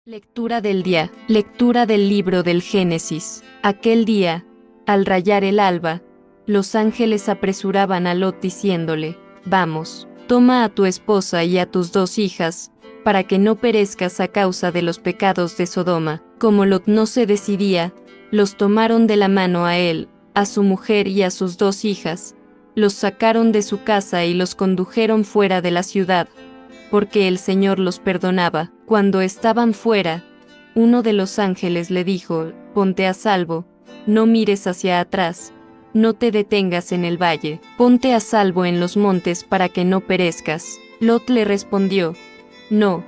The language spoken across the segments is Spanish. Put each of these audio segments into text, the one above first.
Lectura del día. Lectura del libro del Génesis. Aquel día, al rayar el alba, los ángeles apresuraban a Lot diciéndole: Vamos, toma a tu esposa y a tus 2 hijas, para que no perezcas a causa de los pecados de Sodoma. Como Lot no se decidía, los tomaron de la mano a él, a su mujer y a sus 2 hijas, los sacaron de su casa y los condujeron fuera de la ciudad, porque el Señor los perdonaba. Cuando estaban fuera, uno de los ángeles le dijo: Ponte a salvo, no mires hacia atrás, no te detengas en el valle, ponte a salvo en los montes para que no perezcas. Lot le respondió: No,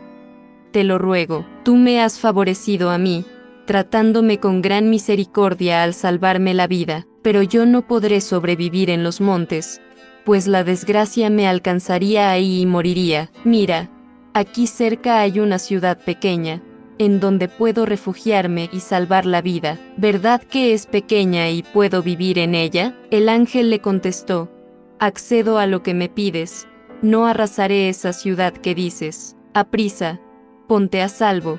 te lo ruego, tú me has favorecido a mí, tratándome con gran misericordia al salvarme la vida, pero yo no podré sobrevivir en los montes, pues la desgracia me alcanzaría ahí y moriría. Mira, aquí cerca hay una ciudad pequeña, en donde puedo refugiarme y salvar la vida. ¿Verdad que es pequeña y puedo vivir en ella? El ángel le contestó: Accedo a lo que me pides, no arrasaré esa ciudad que dices. Aprisa, ponte a salvo,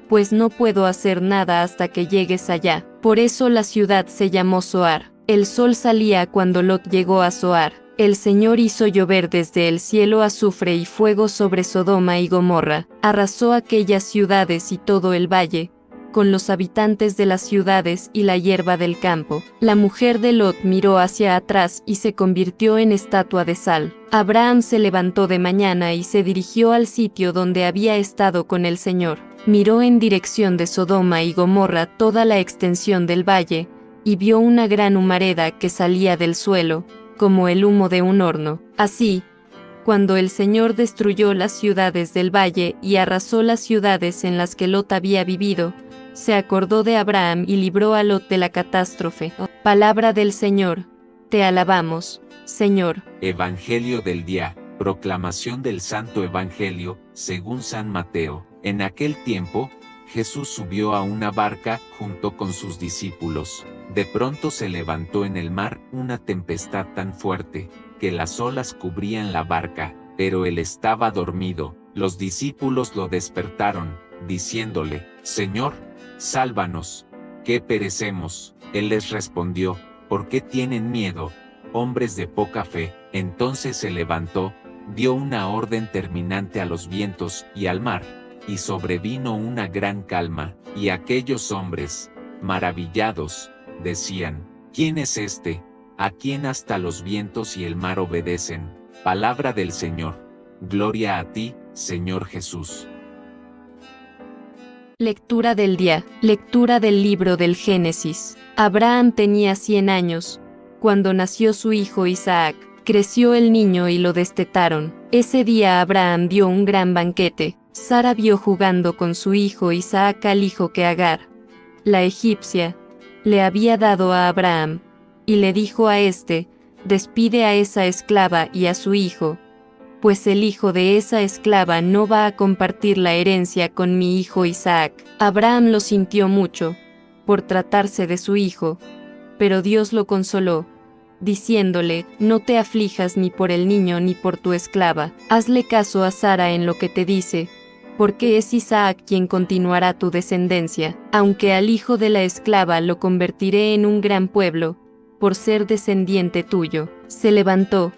pues no puedo hacer nada hasta que llegues allá. Por eso la ciudad se llamó Zoar. El sol salía cuando Lot llegó a Zoar. El Señor hizo llover desde el cielo azufre y fuego sobre Sodoma y Gomorra, arrasó aquellas ciudades y todo el valle, con los habitantes de las ciudades y la hierba del campo. La mujer de Lot miró hacia atrás y se convirtió en estatua de sal. Abraham se levantó de mañana y se dirigió al sitio donde había estado con el Señor. Miró en dirección de Sodoma y Gomorra toda la extensión del valle, y vio una gran humareda que salía del suelo, como el humo de un horno. Así, cuando el Señor destruyó las ciudades del valle y arrasó las ciudades en las que Lot había vivido, se acordó de Abraham y libró a Lot de la catástrofe. Palabra del Señor. Te alabamos, Señor. Evangelio del día. Proclamación del Santo Evangelio, según San Mateo. En aquel tiempo, Jesús subió a una barca junto con sus discípulos. De pronto se levantó en el mar una tempestad tan fuerte, que las olas cubrían la barca, pero él estaba dormido. Los discípulos lo despertaron, diciéndole: Señor, sálvanos, que perecemos. Él les respondió: ¿Por qué tienen miedo, hombres de poca fe? Entonces se levantó, dio una orden terminante a los vientos y al mar, y sobrevino una gran calma, y aquellos hombres, maravillados, decían: ¿Quién es este, a quien hasta los vientos y el mar obedecen? Palabra del Señor. Gloria a ti, Señor Jesús. Lectura del día. Lectura del libro del Génesis. Abraham tenía 100 años, cuando nació su hijo Isaac. Creció el niño y lo destetaron. Ese día Abraham dio un gran banquete. Sara vio jugando con su hijo Isaac al hijo que Agar, la egipcia, le había dado a Abraham, y le dijo a éste: Despide a esa esclava y a su hijo, pues el hijo de esa esclava no va a compartir la herencia con mi hijo Isaac. Abraham lo sintió mucho, por tratarse de su hijo, pero Dios lo consoló, diciéndole: No te aflijas ni por el niño ni por tu esclava, hazle caso a Sara en lo que te dice, porque es Isaac quien continuará tu descendencia, aunque al hijo de la esclava lo convertiré en un gran pueblo, por ser descendiente tuyo. Se levantó,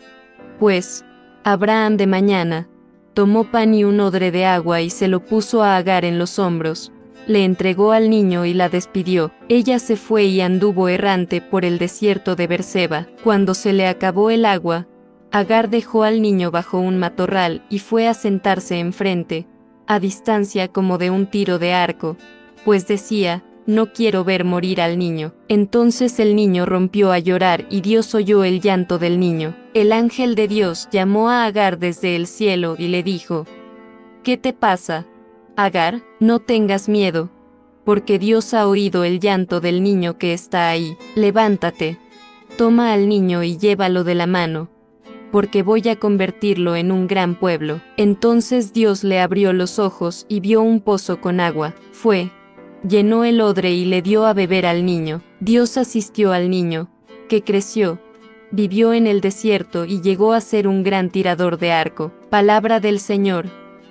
pues, Abraham de mañana, tomó pan y un odre de agua y se lo puso a Agar en los hombros, le entregó al niño y la despidió. Ella se fue y anduvo errante por el desierto de Berseba. Cuando se le acabó el agua, Agar dejó al niño bajo un matorral y fue a sentarse enfrente, a distancia como de un tiro de arco, pues decía: No quiero ver morir al niño. Entonces el niño rompió a llorar y Dios oyó el llanto del niño. El ángel de Dios llamó a Agar desde el cielo y le dijo: ¿Qué te pasa, Agar? No tengas miedo, porque Dios ha oído el llanto del niño que está ahí. Levántate, toma al niño y llévalo de la mano, porque voy a convertirlo en un gran pueblo. Entonces Dios le abrió los ojos y vio un pozo con agua. Fue, llenó el odre y le dio a beber al niño. Dios asistió al niño, que creció, vivió en el desierto y llegó a ser un gran tirador de arco. Palabra del Señor.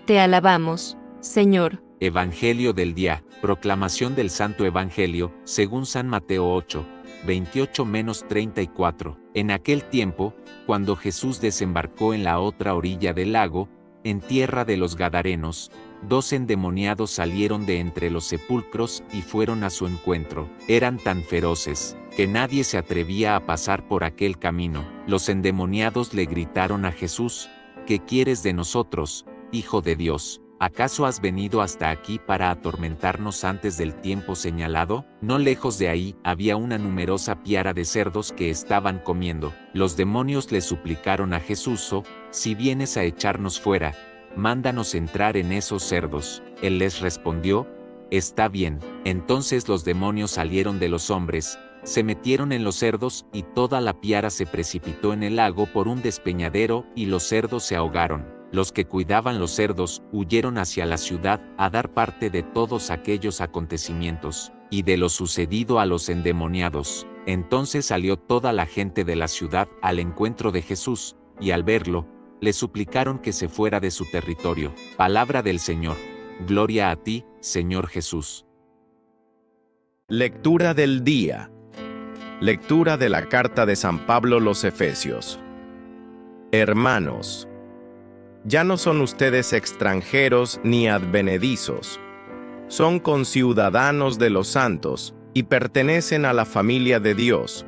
Te alabamos, Señor. Evangelio del día, proclamación del Santo Evangelio, según San Mateo 8, 28-34. En aquel tiempo, cuando Jesús desembarcó en la otra orilla del lago, en tierra de los Gadarenos, 2 endemoniados salieron de entre los sepulcros y fueron a su encuentro. Eran tan feroces, que nadie se atrevía a pasar por aquel camino. Los endemoniados le gritaron a Jesús: ¿Qué quieres de nosotros, Hijo de Dios? ¿Acaso has venido hasta aquí para atormentarnos antes del tiempo señalado? No lejos de ahí había una numerosa piara de cerdos que estaban comiendo. Los demonios le suplicaron a Jesús: «Oh, si vienes a echarnos fuera, mándanos entrar en esos cerdos». Él les respondió: «Está bien». Entonces los demonios salieron de los hombres, se metieron en los cerdos y toda la piara se precipitó en el lago por un despeñadero y los cerdos se ahogaron. Los que cuidaban los cerdos huyeron hacia la ciudad a dar parte de todos aquellos acontecimientos y de lo sucedido a los endemoniados. Entonces salió toda la gente de la ciudad al encuentro de Jesús, y al verlo, le suplicaron que se fuera de su territorio. Palabra del Señor. Gloria a ti, Señor Jesús. Lectura del día. Lectura de la carta de San Pablo a los Efesios. Hermanos, ya no son ustedes extranjeros ni advenedizos, son conciudadanos de los santos y pertenecen a la familia de Dios,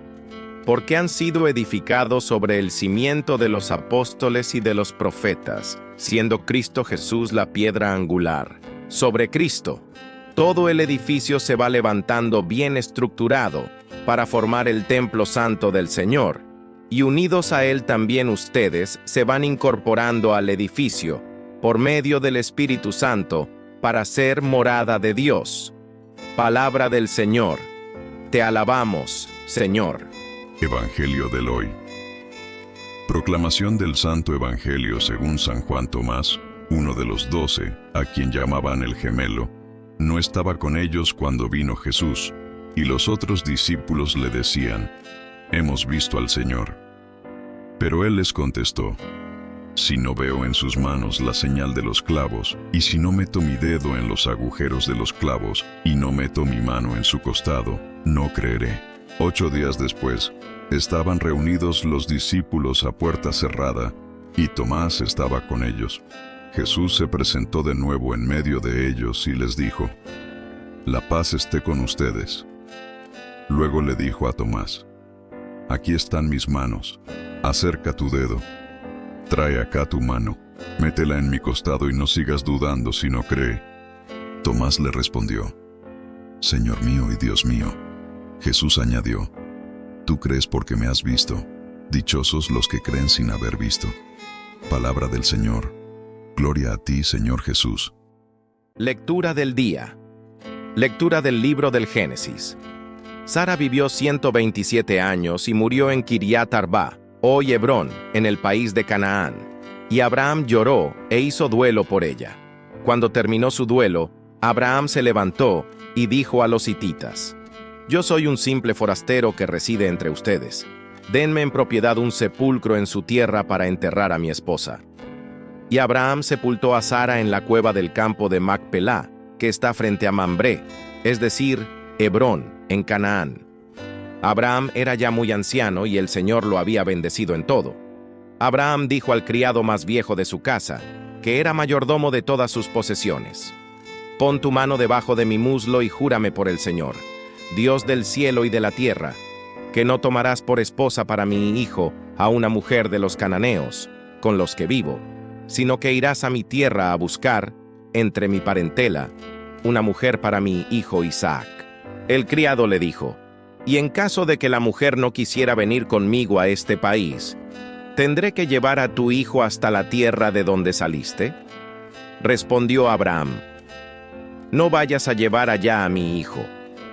porque han sido edificados sobre el cimiento de los apóstoles y de los profetas, siendo Cristo Jesús la piedra angular. Sobre Cristo, todo el edificio se va levantando bien estructurado para formar el templo santo del Señor, y unidos a él también ustedes se van incorporando al edificio, por medio del Espíritu Santo, para ser morada de Dios. Palabra del Señor. Te alabamos, Señor. Evangelio del hoy. Proclamación del Santo Evangelio según San Juan Tomás, uno de los 12, a quien llamaban el gemelo. No estaba con ellos cuando vino Jesús, y los otros discípulos le decían: «Hemos visto al Señor». Pero él les contestó: «Si no veo en sus manos la señal de los clavos, y si no meto mi dedo en los agujeros de los clavos, y no meto mi mano en su costado, no creeré». 8 días después, estaban reunidos los discípulos a puerta cerrada, y Tomás estaba con ellos. Jesús se presentó de nuevo en medio de ellos y les dijo: «La paz esté con ustedes». Luego le dijo a Tomás: «Aquí están mis manos, acerca tu dedo, trae acá tu mano, métela en mi costado y no sigas dudando, sino cree». Tomás le respondió: «Señor mío y Dios mío». Jesús añadió: «Tú crees porque me has visto, dichosos los que creen sin haber visto». Palabra del Señor. Gloria a ti, Señor Jesús. Lectura del día. Lectura del libro del Génesis. Sara vivió 127 años y murió en Kiriat Arba, hoy Hebrón, en el país de Canaán. Y Abraham lloró e hizo duelo por ella. Cuando terminó su duelo, Abraham se levantó y dijo a los hititas: «Yo soy un simple forastero que reside entre ustedes. Denme en propiedad un sepulcro en su tierra para enterrar a mi esposa». Y Abraham sepultó a Sara en la cueva del campo de Macpelá, que está frente a Mambré, es decir, Hebrón, en Canaán. Abraham era ya muy anciano y el Señor lo había bendecido en todo. Abraham dijo al criado más viejo de su casa, que era mayordomo de todas sus posesiones: «Pon tu mano debajo de mi muslo y júrame por el Señor, Dios del cielo y de la tierra, que no tomarás por esposa para mi hijo a una mujer de los cananeos, con los que vivo, sino que irás a mi tierra a buscar, entre mi parentela, una mujer para mi hijo Isaac». El criado le dijo: «Y en caso de que la mujer no quisiera venir conmigo a este país, ¿tendré que llevar a tu hijo hasta la tierra de donde saliste?». Respondió Abraham: «No vayas a llevar allá a mi hijo.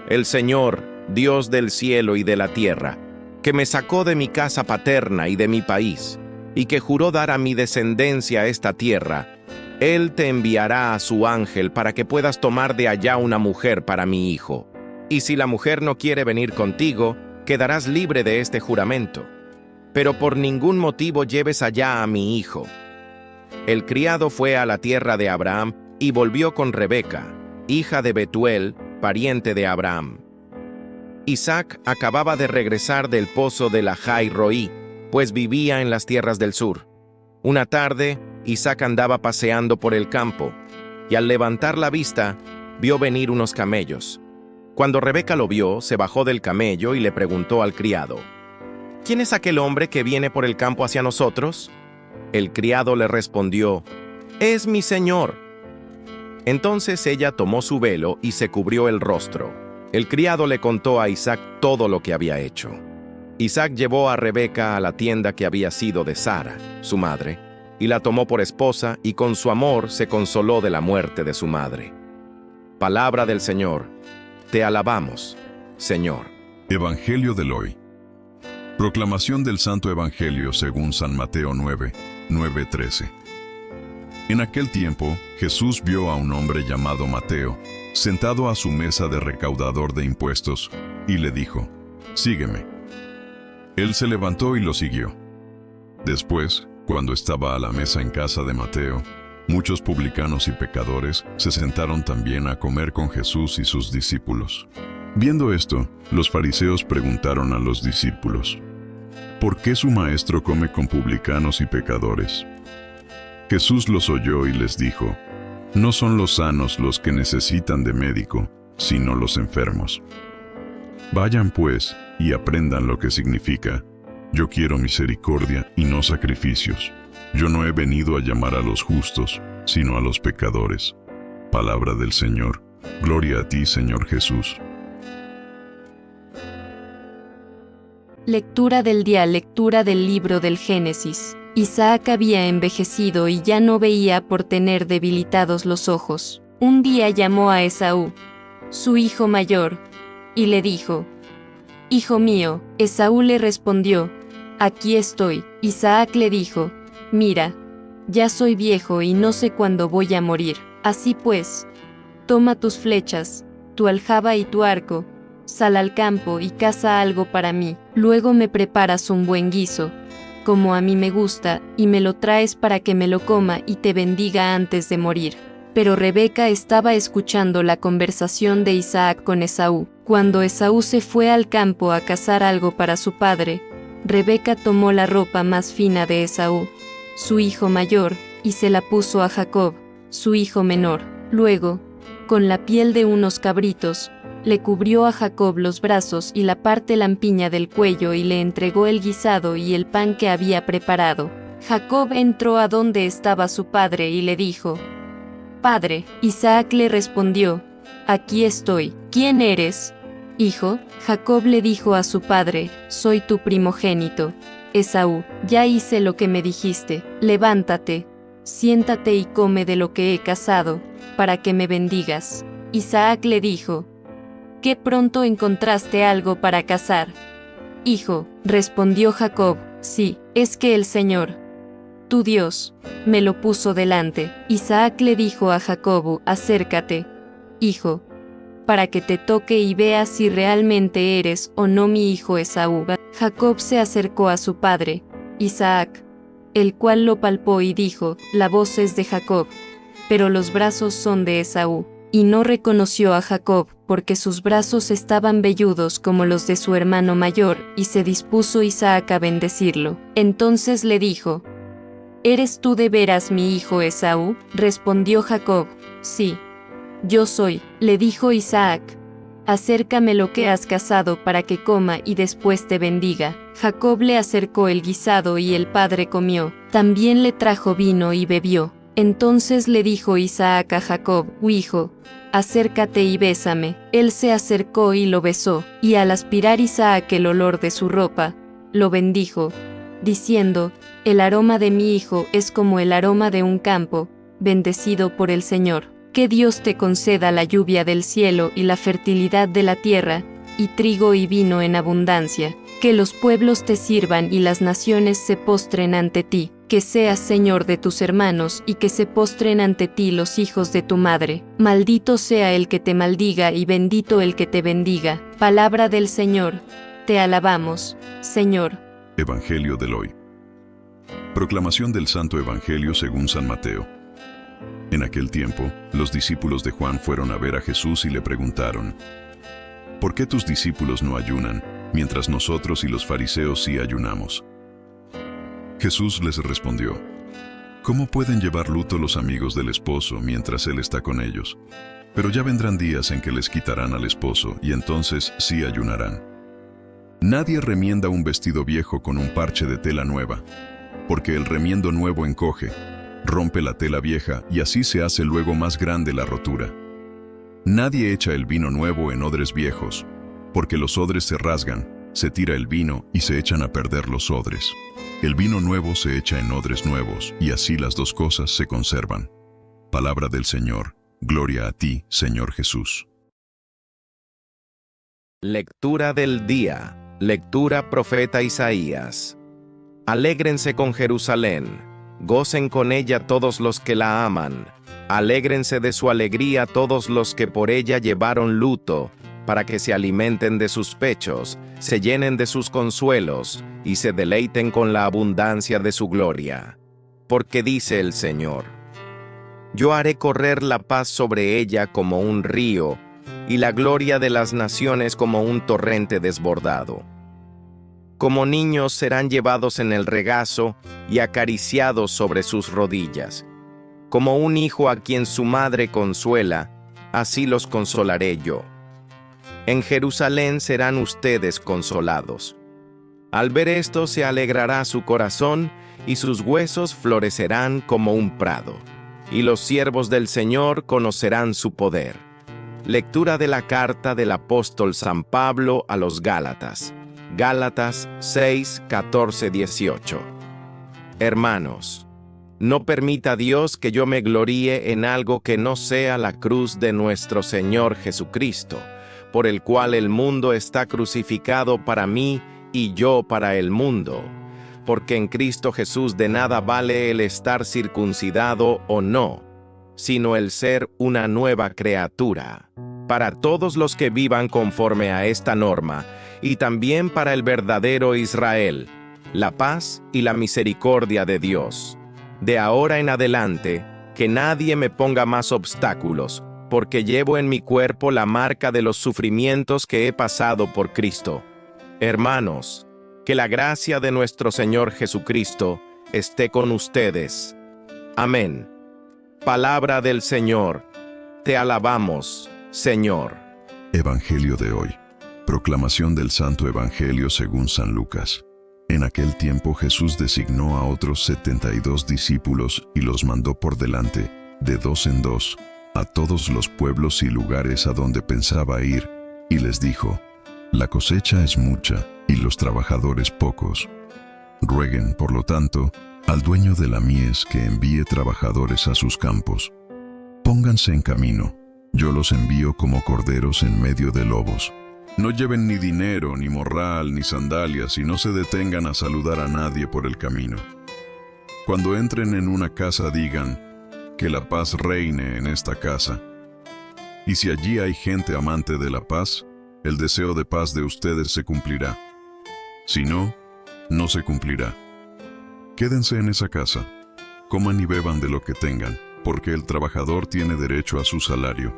El Señor, Dios del cielo y de la tierra, que me sacó de mi casa paterna y de mi país, y que juró dar a mi descendencia esta tierra, Él te enviará a su ángel para que puedas tomar de allá una mujer para mi hijo. Y si la mujer no quiere venir contigo, quedarás libre de este juramento. Pero por ningún motivo lleves allá a mi hijo». El criado fue a la tierra de Abraham y volvió con Rebeca, hija de Betuel, pariente de Abraham. Isaac acababa de regresar del pozo de Lahai Roí, pues vivía en las tierras del sur. Una tarde, Isaac andaba paseando por el campo, y al levantar la vista, vio venir unos camellos. Cuando Rebeca lo vio, se bajó del camello y le preguntó al criado: ¿Quién es aquel hombre que viene por el campo hacia nosotros? El criado le respondió: Es mi señor. Entonces ella tomó su velo y se cubrió el rostro. El criado le contó a Isaac todo lo que había hecho. Isaac llevó a Rebeca a la tienda que había sido de Sara, su madre, y la tomó por esposa, y con su amor se consoló de la muerte de su madre. Palabra del Señor. Te alabamos, Señor. Evangelio del hoy. Proclamación del Santo Evangelio según San Mateo 9:13. En aquel tiempo, Jesús vio a un hombre llamado Mateo, sentado a su mesa de recaudador de impuestos, y le dijo: Sígueme. Él se levantó y lo siguió. Después, cuando estaba a la mesa en casa de Mateo, muchos publicanos y pecadores se sentaron también a comer con Jesús y sus discípulos. Viendo esto, los fariseos preguntaron a los discípulos: ¿Por qué su maestro come con publicanos y pecadores? Jesús los oyó y les dijo: No son los sanos los que necesitan de médico, sino los enfermos. Vayan pues y aprendan lo que significa: yo quiero misericordia y no sacrificios. Yo no he venido a llamar a los justos, sino a los pecadores. Palabra del Señor. Gloria a ti, Señor Jesús. Lectura del día. Lectura del libro del Génesis. Isaac había envejecido y ya no veía por tener debilitados los ojos. Un día llamó a Esaú, su hijo mayor, y le dijo: Hijo mío. Esaú le respondió: Aquí estoy. Isaac le dijo: Mira, ya soy viejo y no sé cuándo voy a morir. Así pues, toma tus flechas, tu aljaba y tu arco, sal al campo y caza algo para mí. Luego me preparas un buen guiso, como a mí me gusta, y me lo traes para que me lo coma y te bendiga antes de morir. Pero Rebeca estaba escuchando la conversación de Isaac con Esaú. Cuando Esaú se fue al campo a cazar algo para su padre, Rebeca tomó la ropa más fina de Esaú, su hijo mayor, y se la puso a Jacob, su hijo menor. Luego, con la piel de unos cabritos, le cubrió a Jacob los brazos y la parte lampiña del cuello y le entregó el guisado y el pan que había preparado. Jacob entró a donde estaba su padre y le dijo: Padre. Isaac le respondió: Aquí estoy. ¿Quién eres, hijo? Jacob le dijo a su padre: Soy tu primogénito, Esaú. Ya hice lo que me dijiste. Levántate, siéntate y come de lo que he cazado, para que me bendigas. Isaac le dijo: ¿Qué pronto encontraste algo para cazar? Hijo, respondió Jacob, sí, es que el Señor, tu Dios, me lo puso delante. Isaac le dijo a Jacob: Acércate, hijo, para que te toque y veas si realmente eres o no mi hijo Esaú. Jacob se acercó a su padre, Isaac, el cual lo palpó y dijo: La voz es de Jacob, pero los brazos son de Esaú. Y no reconoció a Jacob, porque sus brazos estaban velludos como los de su hermano mayor, y se dispuso Isaac a bendecirlo. Entonces le dijo: ¿Eres tú de veras mi hijo Esaú? Respondió Jacob: Sí, yo soy. Le dijo Isaac: Acércame lo que has cazado para que coma y después te bendiga. Jacob le acercó el guisado y el padre comió. También le trajo vino y bebió. Entonces le dijo Isaac a Jacob: Hijo, acércate y bésame. Él se acercó y lo besó, y al aspirar Isaac el olor de su ropa, lo bendijo, diciendo: El aroma de mi hijo es como el aroma de un campo, bendecido por el Señor. Que Dios te conceda la lluvia del cielo y la fertilidad de la tierra, y trigo y vino en abundancia. Que los pueblos te sirvan y las naciones se postren ante ti. Que seas Señor de tus hermanos y que se postren ante ti los hijos de tu madre. Maldito sea el que te maldiga y bendito el que te bendiga. Palabra del Señor. Te alabamos, Señor. Evangelio del hoy. Proclamación del Santo Evangelio según San Mateo. En aquel tiempo, los discípulos de Juan fueron a ver a Jesús y le preguntaron: ¿Por qué tus discípulos no ayunan, mientras nosotros y los fariseos sí ayunamos? Jesús les respondió: ¿Cómo pueden llevar luto los amigos del esposo mientras él está con ellos? Pero ya vendrán días en que les quitarán al esposo, y entonces sí ayunarán. Nadie remienda un vestido viejo con un parche de tela nueva, porque el remiendo nuevo encoge, rompe la tela vieja, y así se hace luego más grande la rotura. Nadie echa el vino nuevo en odres viejos, porque los odres se rasgan, se tira el vino y se echan a perder los odres. El vino nuevo se echa en odres nuevos, y así las dos cosas se conservan. Palabra del Señor. Gloria a ti, Señor Jesús. Lectura del día. Lectura profeta Isaías. Alégrense con Jerusalén, gocen con ella todos los que la aman. Alégrense de su alegría todos los que por ella llevaron luto, para que se alimenten de sus pechos, se llenen de sus consuelos, y se deleiten con la abundancia de su gloria. Porque dice el Señor: Yo haré correr la paz sobre ella como un río, y la gloria de las naciones como un torrente desbordado. Como niños serán llevados en el regazo y acariciados sobre sus rodillas. Como un hijo a quien su madre consuela, así los consolaré yo. En Jerusalén serán ustedes consolados. Al ver esto se alegrará su corazón, y sus huesos florecerán como un prado. Y los siervos del Señor conocerán su poder. Lectura de la carta del apóstol San Pablo a los Gálatas. Gálatas 6, 14, 18. Hermanos, no permita Dios que yo me gloríe en algo que no sea la cruz de nuestro Señor Jesucristo, por el cual el mundo está crucificado para mí y yo para el mundo. Porque en Cristo Jesús de nada vale el estar circuncidado o no, sino el ser una nueva criatura. Para todos los que vivan conforme a esta norma, y también para el verdadero Israel, la paz y la misericordia de Dios. De ahora en adelante, que nadie me ponga más obstáculos, porque llevo en mi cuerpo la marca de los sufrimientos que he pasado por Cristo. Hermanos, que la gracia de nuestro Señor Jesucristo esté con ustedes. Amén. Palabra del Señor. Te alabamos, Señor. Evangelio de hoy. Proclamación del Santo Evangelio según San Lucas. En aquel tiempo Jesús designó a otros 72 discípulos y los mandó por delante, de dos en dos, a todos los pueblos y lugares a donde pensaba ir, y les dijo: La cosecha es mucha, y los trabajadores pocos. Rueguen, por lo tanto, al dueño de la mies que envíe trabajadores a sus campos. Pónganse en camino, yo los envío como corderos en medio de lobos. No lleven ni dinero, ni morral, ni sandalias, y no se detengan a saludar a nadie por el camino. Cuando entren en una casa digan: que la paz reine en esta casa. Y si allí hay gente amante de la paz, el deseo de paz de ustedes se cumplirá. Si no, no se cumplirá. Quédense en esa casa, coman y beban de lo que tengan, porque el trabajador tiene derecho a su salario.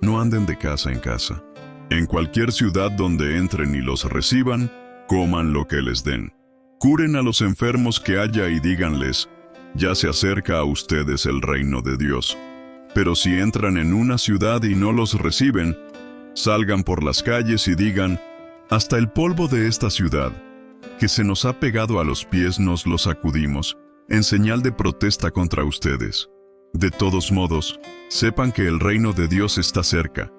No anden de casa en casa. En cualquier ciudad donde entren y los reciban, coman lo que les den. Curen a los enfermos que haya y díganles: ya se acerca a ustedes el reino de Dios. Pero si entran en una ciudad y no los reciben, salgan por las calles y digan: hasta el polvo de esta ciudad, que se nos ha pegado a los pies, nos lo sacudimos, en señal de protesta contra ustedes. De todos modos, sepan que el reino de Dios está cerca.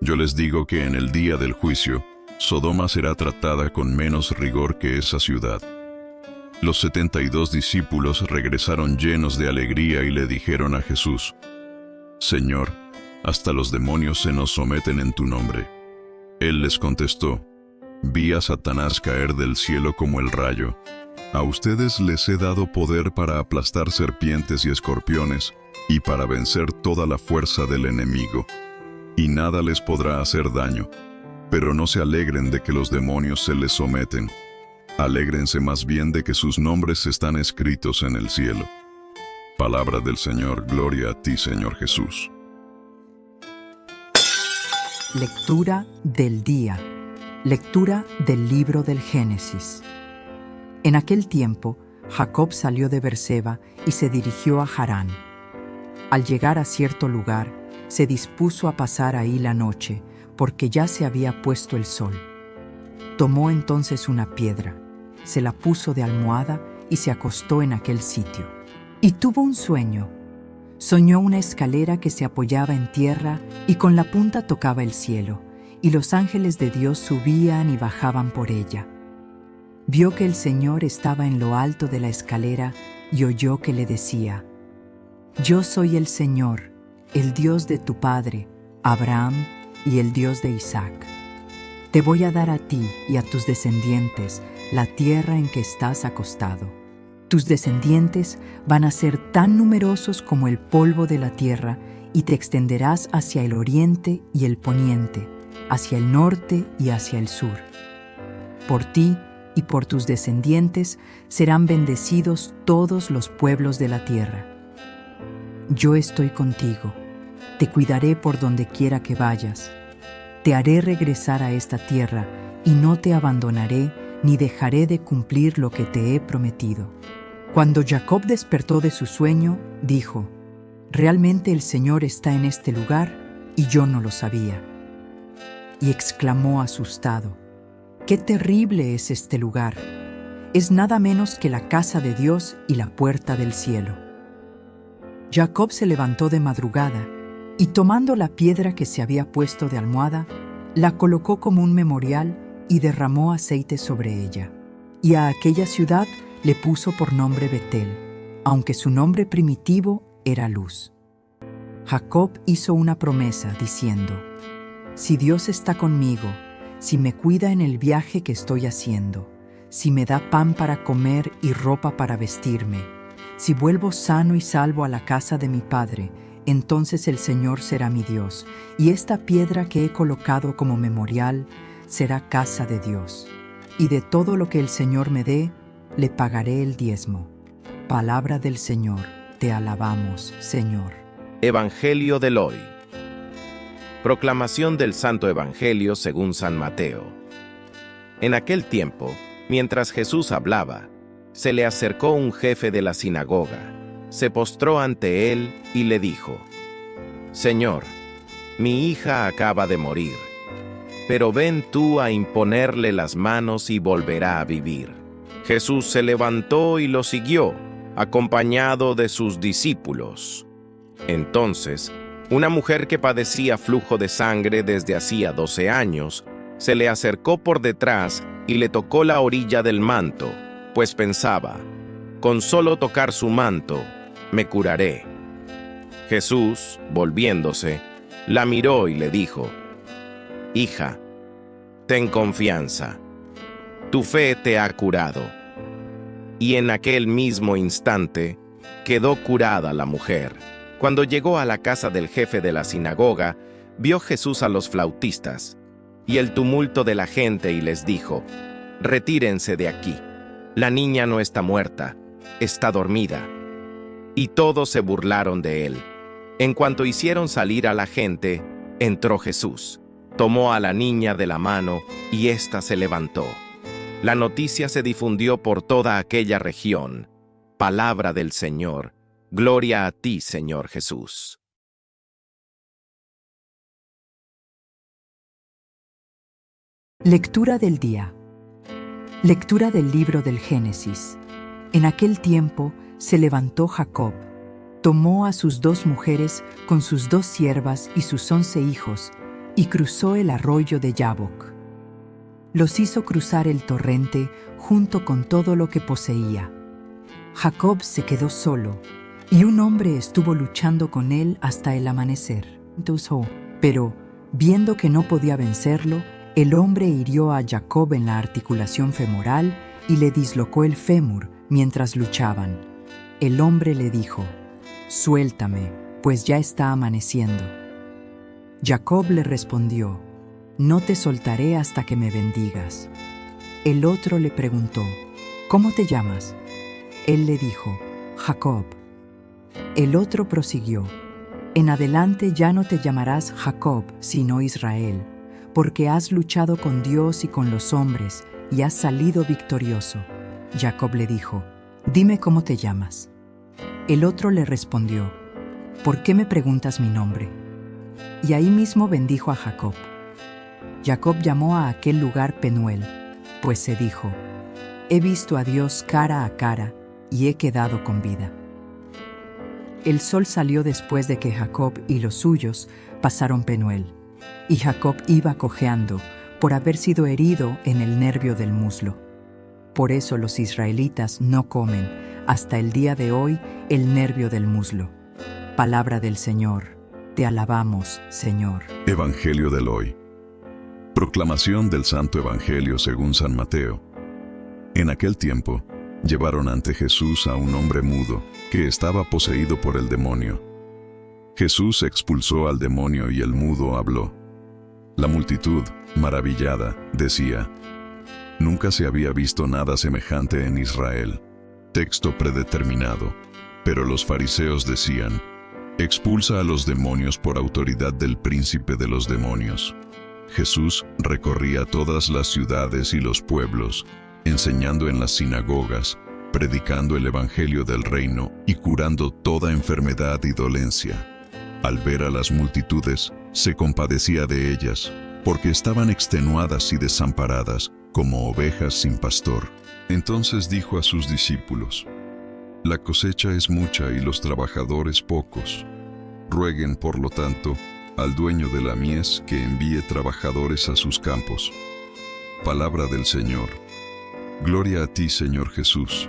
Yo les digo que en el día del juicio, Sodoma será tratada con menos rigor que esa ciudad. Los 72 discípulos regresaron llenos de alegría y le dijeron a Jesús: Señor, hasta los demonios se nos someten en tu nombre. Él les contestó: vi a Satanás caer del cielo como el rayo. A ustedes les he dado poder para aplastar serpientes y escorpiones, y para vencer toda la fuerza del enemigo. Y nada les podrá hacer daño. Pero no se alegren de que los demonios se les someten. Alégrense más bien de que sus nombres están escritos en el cielo. Palabra del Señor, gloria a ti, Señor Jesús. Lectura del día. Lectura del libro del Génesis. En aquel tiempo, Jacob salió de Berseba y se dirigió a Harán. Al llegar a cierto lugar, se dispuso a pasar ahí la noche, porque ya se había puesto el sol. Tomó entonces una piedra, se la puso de almohada y se acostó en aquel sitio. Y tuvo un sueño. Soñó una escalera que se apoyaba en tierra y con la punta tocaba el cielo, y los ángeles de Dios subían y bajaban por ella. Vio que el Señor estaba en lo alto de la escalera y oyó que le decía: Yo soy el Señor, el Dios de tu padre, Abraham, y el Dios de Isaac. Te voy a dar a ti y a tus descendientes la tierra en que estás acostado. Tus descendientes van a ser tan numerosos como el polvo de la tierra, y te extenderás hacia el oriente y el poniente, hacia el norte y hacia el sur. Por ti y por tus descendientes serán bendecidos todos los pueblos de la tierra. Yo estoy contigo, te cuidaré por donde quiera que vayas. Te haré regresar a esta tierra y no te abandonaré ni dejaré de cumplir lo que te he prometido. Cuando Jacob despertó de su sueño, dijo: Realmente el Señor está en este lugar y yo no lo sabía. Y exclamó asustado: ¡Qué terrible es este lugar! Es nada menos que la casa de Dios y la puerta del cielo. Jacob se levantó de madrugada y tomando la piedra que se había puesto de almohada, la colocó como un memorial y derramó aceite sobre ella. Y a aquella ciudad le puso por nombre Betel, aunque su nombre primitivo era Luz. Jacob hizo una promesa diciendo: Si Dios está conmigo, si me cuida en el viaje que estoy haciendo, si me da pan para comer y ropa para vestirme, si vuelvo sano y salvo a la casa de mi padre, entonces el Señor será mi Dios, y esta piedra que he colocado como memorial será casa de Dios. Y de todo lo que el Señor me dé, le pagaré el diezmo. Palabra del Señor, te alabamos, Señor. Evangelio del hoy. Proclamación del Santo Evangelio según San Mateo. En aquel tiempo, mientras Jesús hablaba, se le acercó un jefe de la sinagoga, se postró ante él y le dijo: Señor, mi hija acaba de morir, pero ven tú a imponerle las manos y volverá a vivir. Jesús se levantó y lo siguió, acompañado de sus discípulos. Entonces, una mujer que padecía flujo de sangre desde hacía 12 años, se le acercó por detrás y le tocó la orilla del manto, pues pensaba: con solo tocar su manto, me curaré. Jesús, volviéndose, la miró y le dijo: Hija, ten confianza, tu fe te ha curado. Y en aquel mismo instante quedó curada la mujer. Cuando llegó a la casa del jefe de la sinagoga, vio Jesús a los flautistas y el tumulto de la gente y les dijo: Retírense de aquí, la niña no está muerta, está dormida. Y todos se burlaron de él. En cuanto hicieron salir a la gente, entró Jesús, tomó a la niña de la mano y ésta se levantó. La noticia se difundió por toda aquella región. Palabra del Señor. Gloria a ti, Señor Jesús. Lectura del día. Lectura del libro del Génesis. En aquel tiempo se levantó Jacob, tomó a sus 2 mujeres con sus 2 siervas y sus 11 hijos, y cruzó el arroyo de Yabok. Los hizo cruzar el torrente junto con todo lo que poseía. Jacob se quedó solo, y un hombre estuvo luchando con él hasta el amanecer. Pero, viendo que no podía vencerlo, el hombre hirió a Jacob en la articulación femoral y le dislocó el fémur mientras luchaban. El hombre le dijo: Suéltame, pues ya está amaneciendo. Jacob le respondió: No te soltaré hasta que me bendigas. El otro le preguntó: ¿Cómo te llamas? Él le dijo: Jacob. El otro prosiguió: En adelante ya no te llamarás Jacob, sino Israel, porque has luchado con Dios y con los hombres, y has salido victorioso. Jacob le dijo: Dime cómo te llamas. El otro le respondió: ¿Por qué me preguntas mi nombre? Y ahí mismo bendijo a Jacob. Jacob llamó a aquel lugar Penuel, pues se dijo: He visto a Dios cara a cara, y he quedado con vida. El sol salió después de que Jacob y los suyos pasaron Penuel, y Jacob iba cojeando por haber sido herido en el nervio del muslo. Por eso los israelitas no comen hasta el día de hoy el nervio del muslo. Palabra del Señor. Te alabamos, Señor. Evangelio del hoy. Proclamación del Santo Evangelio según San Mateo. En aquel tiempo, llevaron ante Jesús a un hombre mudo que estaba poseído por el demonio. Jesús expulsó al demonio y el mudo habló. La multitud, maravillada, decía: Nunca se había visto nada semejante en Israel. Texto predeterminado. Pero los fariseos decían: Expulsa a los demonios por autoridad del príncipe de los demonios. Jesús recorría todas las ciudades y los pueblos, enseñando en las sinagogas, predicando el evangelio del reino y curando toda enfermedad y dolencia. Al ver a las multitudes, se compadecía de ellas, porque estaban extenuadas y desamparadas, como ovejas sin pastor. Entonces dijo a sus discípulos: La cosecha es mucha y los trabajadores pocos. Rueguen, por lo tanto, al dueño de la mies que envíe trabajadores a sus campos. Palabra del Señor. Gloria a ti, Señor Jesús.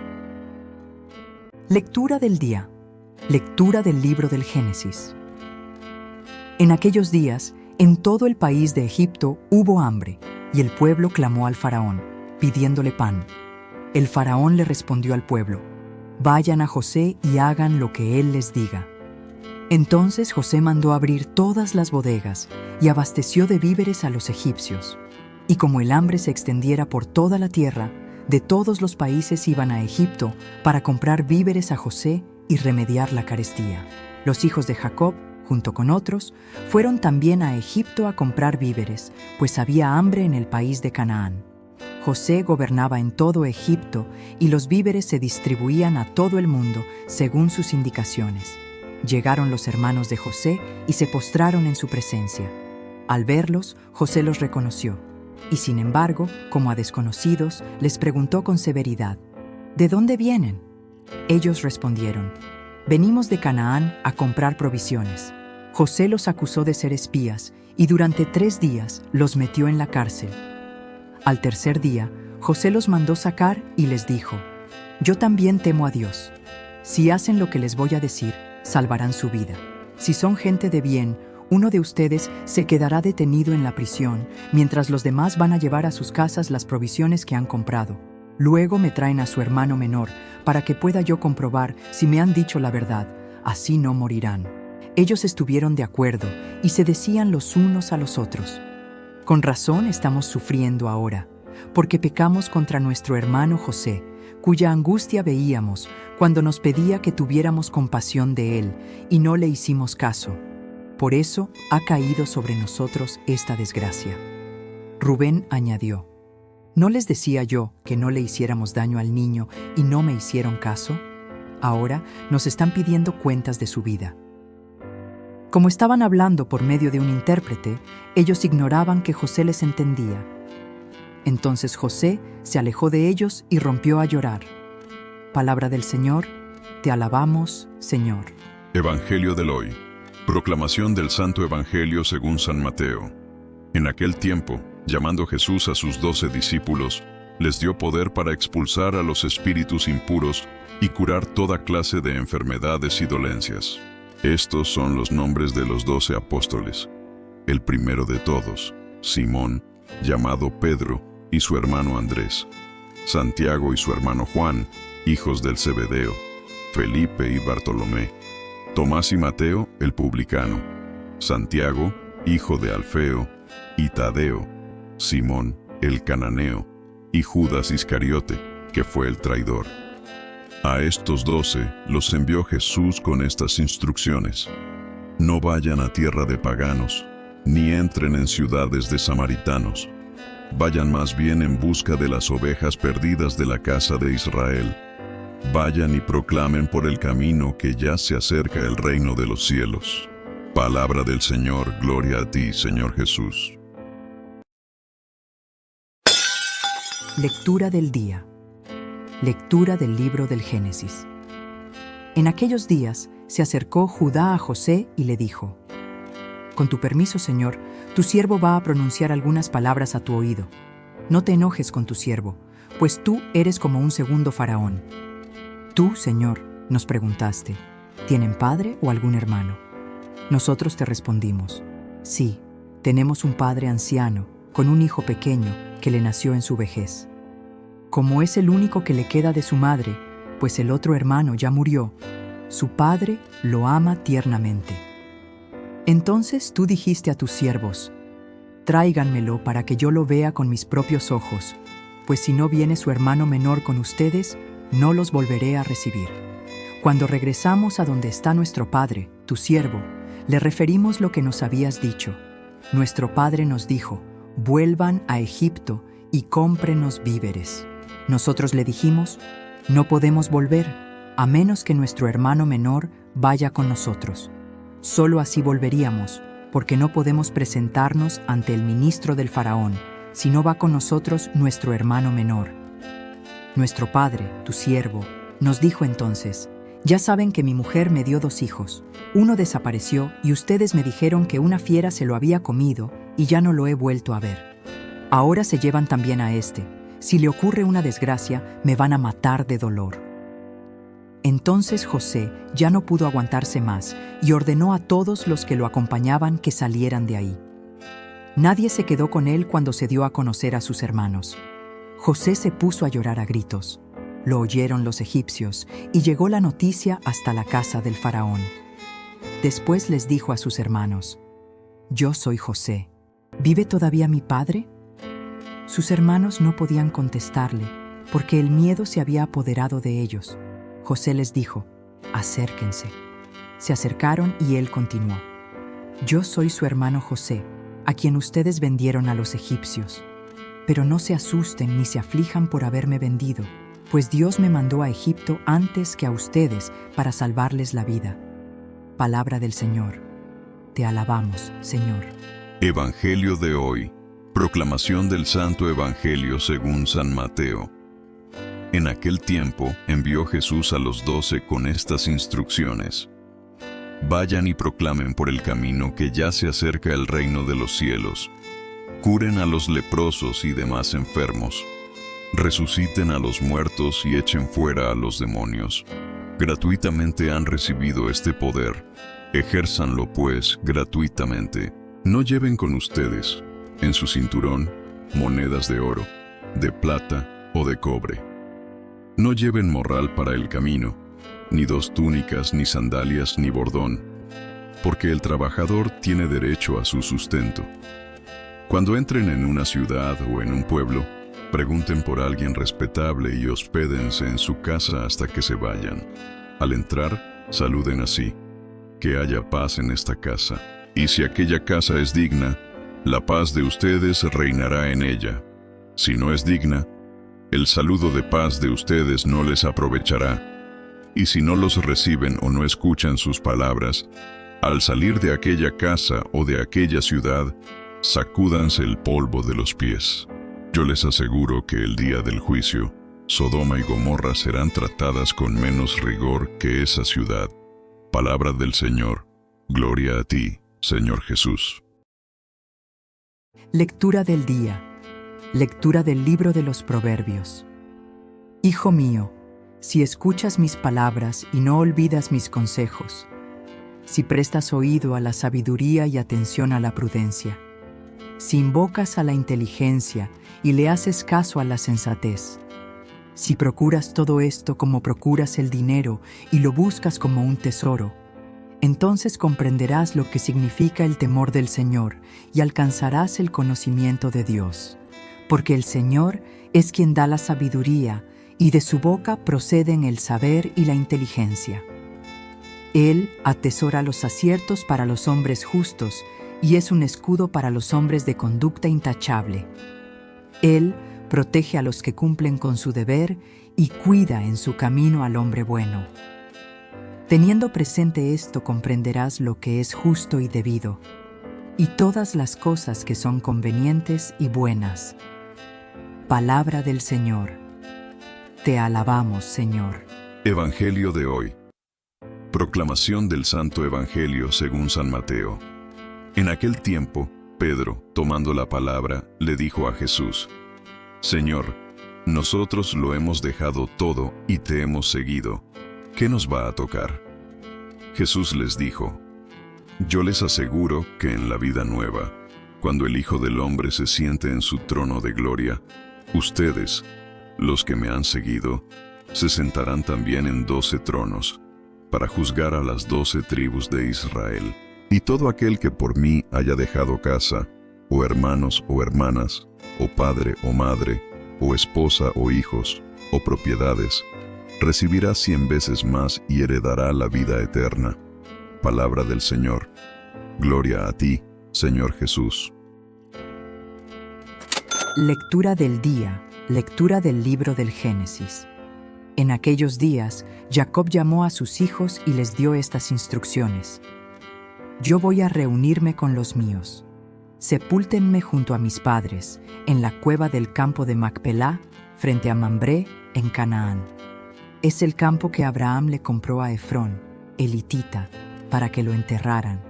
Lectura del día. Lectura del libro del Génesis. En aquellos días, en todo el país de Egipto hubo hambre, y el pueblo clamó al faraón, pidiéndole pan. El faraón le respondió al pueblo: Vayan a José y hagan lo que él les diga. Entonces José mandó abrir todas las bodegas y abasteció de víveres a los egipcios. Y como el hambre se extendiera por toda la tierra, de todos los países iban a Egipto para comprar víveres a José y remediar la carestía. Los hijos de Jacob, junto con otros, fueron también a Egipto a comprar víveres, pues había hambre en el país de Canaán. José gobernaba en todo Egipto y los víveres se distribuían a todo el mundo según sus indicaciones. Llegaron los hermanos de José y se postraron en su presencia. Al verlos, José los reconoció, y sin embargo, como a desconocidos, les preguntó con severidad: ¿De dónde vienen? Ellos respondieron: Venimos de Canaán a comprar provisiones. José los acusó de ser espías y durante 3 días los metió en la cárcel. Al tercer día, José los mandó sacar y les dijo: Yo también temo a Dios. Si hacen lo que les voy a decir, salvarán su vida. Si son gente de bien, uno de ustedes se quedará detenido en la prisión, mientras los demás van a llevar a sus casas las provisiones que han comprado. Luego me traen a su hermano menor, para que pueda yo comprobar si me han dicho la verdad. Así no morirán. Ellos estuvieron de acuerdo y se decían los unos a los otros: Con razón estamos sufriendo ahora, porque pecamos contra nuestro hermano José, cuya angustia veíamos cuando nos pedía que tuviéramos compasión de él, y no le hicimos caso. Por eso ha caído sobre nosotros esta desgracia. Rubén añadió: ¿No les decía yo que no le hiciéramos daño al niño y no me hicieron caso? Ahora nos están pidiendo cuentas de su vida. Como estaban hablando por medio de un intérprete, ellos ignoraban que José les entendía. Entonces José se alejó de ellos y rompió a llorar. Palabra del Señor. Te alabamos, Señor. Evangelio del hoy. Proclamación del Santo Evangelio según San Mateo. En aquel tiempo, llamando Jesús a sus 12 discípulos, les dio poder para expulsar a los espíritus impuros y curar toda clase de enfermedades y dolencias. Estos son los nombres de los 12 apóstoles. El primero de todos, Simón, llamado Pedro, y su hermano Andrés. Santiago y su hermano Juan, hijos del Zebedeo. Felipe y Bartolomé. Tomás y Mateo, el publicano. Santiago, hijo de Alfeo, y Tadeo. Simón, el cananeo, y Judas Iscariote, que fue el traidor. A estos 12 los envió Jesús con estas instrucciones: no vayan a tierra de paganos, ni entren en ciudades de samaritanos. Vayan más bien en busca de las ovejas perdidas de la casa de Israel. Vayan y proclamen por el camino que ya se acerca el reino de los cielos. Palabra del Señor, gloria a ti, Señor Jesús. Lectura del día. Lectura del libro del Génesis. En aquellos días se acercó Judá a José y le dijo: con tu permiso, Señor, tu siervo va a pronunciar algunas palabras a tu oído. No te enojes con tu siervo, pues tú eres como un segundo faraón. Tú, Señor, nos preguntaste: ¿tienen padre o algún hermano? Nosotros te respondimos: sí, tenemos un padre anciano, con un hijo pequeño que le nació en su vejez. Como es el único que le queda de su madre, pues el otro hermano ya murió, su padre lo ama tiernamente. Entonces tú dijiste a tus siervos: tráiganmelo para que yo lo vea con mis propios ojos, pues si no viene su hermano menor con ustedes, no los volveré a recibir. Cuando regresamos a donde está nuestro padre, tu siervo, le referimos lo que nos habías dicho. Nuestro padre nos dijo: vuelvan a Egipto y cómprenos víveres. Nosotros le dijimos: no podemos volver, a menos que nuestro hermano menor vaya con nosotros. Solo así volveríamos, porque no podemos presentarnos ante el ministro del faraón si no va con nosotros nuestro hermano menor. Nuestro padre, tu siervo, nos dijo entonces: ya saben que mi mujer me dio 2 hijos. Uno desapareció y ustedes me dijeron que una fiera se lo había comido y ya no lo he vuelto a ver. Ahora se llevan también a este. Si le ocurre una desgracia, me van a matar de dolor. Entonces José ya no pudo aguantarse más y ordenó a todos los que lo acompañaban que salieran de ahí. Nadie se quedó con él cuando se dio a conocer a sus hermanos. José se puso a llorar a gritos. Lo oyeron los egipcios y llegó la noticia hasta la casa del faraón. Después les dijo a sus hermanos: yo soy José. ¿Vive todavía mi padre? Sus hermanos no podían contestarle, porque el miedo se había apoderado de ellos. José les dijo: acérquense. Se acercaron y él continuó: yo soy su hermano José, a quien ustedes vendieron a los egipcios. Pero no se asusten ni se aflijan por haberme vendido, pues Dios me mandó a Egipto antes que a ustedes para salvarles la vida. Palabra del Señor. Te alabamos, Señor. Evangelio de hoy. Proclamación del Santo Evangelio según San Mateo. En aquel tiempo envió Jesús a los 12 con estas instrucciones: vayan y proclamen por el camino que ya se acerca el reino de los cielos. Curen a los leprosos y demás enfermos. Resuciten a los muertos y echen fuera a los demonios. Gratuitamente han recibido este poder. Ejérzanlo pues gratuitamente. No lleven con ustedes en su cinturón monedas de oro, de plata o de cobre. No lleven morral para el camino, ni 2 túnicas, ni sandalias, ni bordón, porque el trabajador tiene derecho a su sustento. Cuando entren en una ciudad o en un pueblo, pregunten por alguien respetable y hospédense en su casa hasta que se vayan. Al entrar, saluden así: que haya paz en esta casa. Y si aquella casa es digna, la paz de ustedes reinará en ella. Si no es digna, el saludo de paz de ustedes no les aprovechará. Y si no los reciben o no escuchan sus palabras, al salir de aquella casa o de aquella ciudad, sacúdanse el polvo de los pies. Yo les aseguro que el día del juicio, Sodoma y Gomorra serán tratadas con menos rigor que esa ciudad. Palabra del Señor. Gloria a ti, Señor Jesús. Lectura del día. Lectura del libro de los Proverbios. Hijo mío, si escuchas mis palabras y no olvidas mis consejos, si prestas oído a la sabiduría y atención a la prudencia, si invocas a la inteligencia y le haces caso a la sensatez, si procuras todo esto como procuras el dinero y lo buscas como un tesoro, entonces comprenderás lo que significa el temor del Señor y alcanzarás el conocimiento de Dios. Porque el Señor es quien da la sabiduría y de su boca proceden el saber y la inteligencia. Él atesora los aciertos para los hombres justos y es un escudo para los hombres de conducta intachable. Él protege a los que cumplen con su deber y cuida en su camino al hombre bueno. Teniendo presente esto, comprenderás lo que es justo y debido, y todas las cosas que son convenientes y buenas. Palabra del Señor. Te alabamos, Señor. Evangelio de hoy. Proclamación del Santo Evangelio según San Mateo. En aquel tiempo, Pedro, tomando la palabra, le dijo a Jesús: Señor, nosotros lo hemos dejado todo y te hemos seguido. ¿Qué nos va a tocar? Jesús les dijo: Yo les aseguro que en la vida nueva, cuando el Hijo del Hombre se siente en su trono de gloria, ustedes, los que me han seguido, se sentarán también en 12 tronos, para juzgar a las 12 tribus de Israel. Y todo aquel que por mí haya dejado casa, o hermanos o hermanas, o padre o madre, o esposa o hijos, o propiedades, recibirá 100 veces más y heredará la vida eterna. Palabra del Señor. Gloria a ti, Señor Jesús. Lectura del día. Lectura del libro del Génesis. En aquellos días, Jacob llamó a sus hijos y les dio estas instrucciones: Yo voy a reunirme con los míos. Sepúltenme junto a mis padres, en la cueva del campo de Macpelá, frente a Mambré, en Canaán. Es el campo que Abraham le compró a Efrón, el hitita, para que lo enterraran.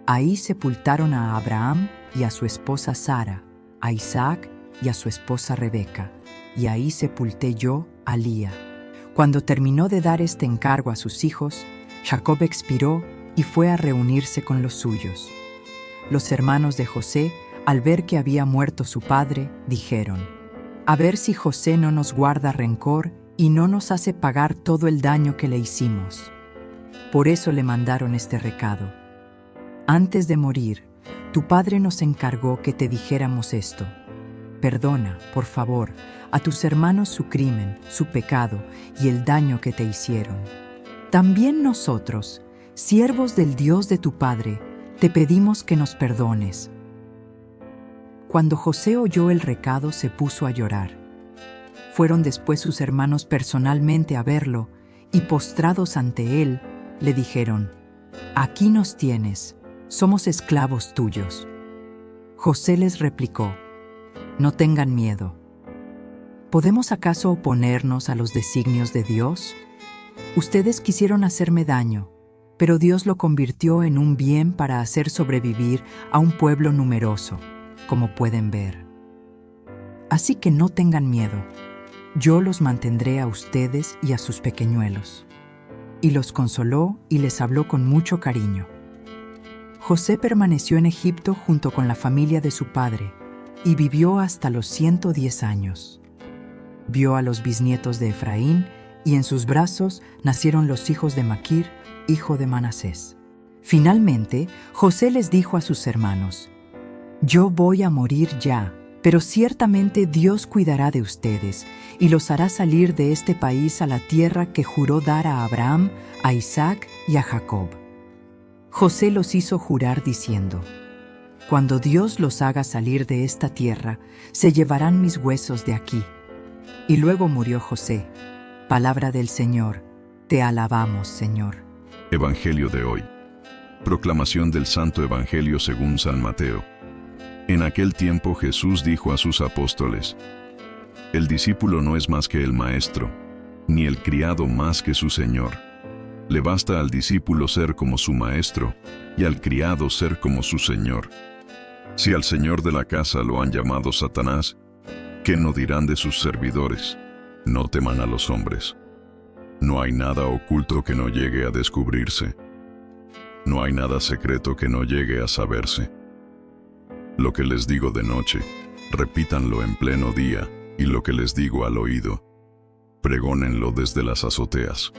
Ahí sepultaron a Abraham y a su esposa Sara, a Isaac y a su esposa Rebeca, y ahí sepulté yo a Lía. Cuando terminó de dar este encargo a sus hijos, Jacob expiró y fue a reunirse con los suyos. Los hermanos de José, al ver que había muerto su padre, dijeron: A ver si José no nos guarda rencor y no nos hace pagar todo el daño que le hicimos. Por eso le mandaron este recado: Antes de morir, tu padre nos encargó que te dijéramos esto: Perdona, por favor, a tus hermanos su crimen, su pecado y el daño que te hicieron. También nosotros, siervos del Dios de tu padre, te pedimos que nos perdones. Cuando José oyó el recado, se puso a llorar. Fueron después sus hermanos personalmente a verlo y, postrados ante él, le dijeron: Aquí nos tienes, somos esclavos tuyos. José les replicó: No tengan miedo. ¿Podemos acaso oponernos a los designios de Dios? Ustedes quisieron hacerme daño, pero Dios lo convirtió en un bien para hacer sobrevivir a un pueblo numeroso, como pueden ver. Así que no tengan miedo. Yo los mantendré a ustedes y a sus pequeñuelos. Y los consoló y les habló con mucho cariño. José permaneció en Egipto junto con la familia de su padre y vivió hasta los 110 años. Vio a los bisnietos de Efraín y en sus brazos nacieron los hijos de Maquir, hijo de Manasés. Finalmente, José les dijo a sus hermanos: Yo voy a morir ya, pero ciertamente Dios cuidará de ustedes y los hará salir de este país a la tierra que juró dar a Abraham, a Isaac y a Jacob. José los hizo jurar diciendo: Cuando Dios los haga salir de esta tierra, se llevarán mis huesos de aquí. Y luego murió José. Palabra del Señor. Te alabamos, Señor. Evangelio de hoy. Proclamación del Santo Evangelio según San Mateo. En aquel tiempo Jesús dijo a sus apóstoles: El discípulo no es más que el maestro, ni el criado más que su señor. Le basta al discípulo ser como su maestro, y al criado ser como su señor. Si al señor de la casa lo han llamado Satanás, ¿qué no dirán de sus servidores? No teman a los hombres. No hay nada oculto que no llegue a descubrirse. No hay nada secreto que no llegue a saberse. Lo que les digo de noche, repítanlo en pleno día, y lo que les digo al oído, pregónenlo desde las azoteas.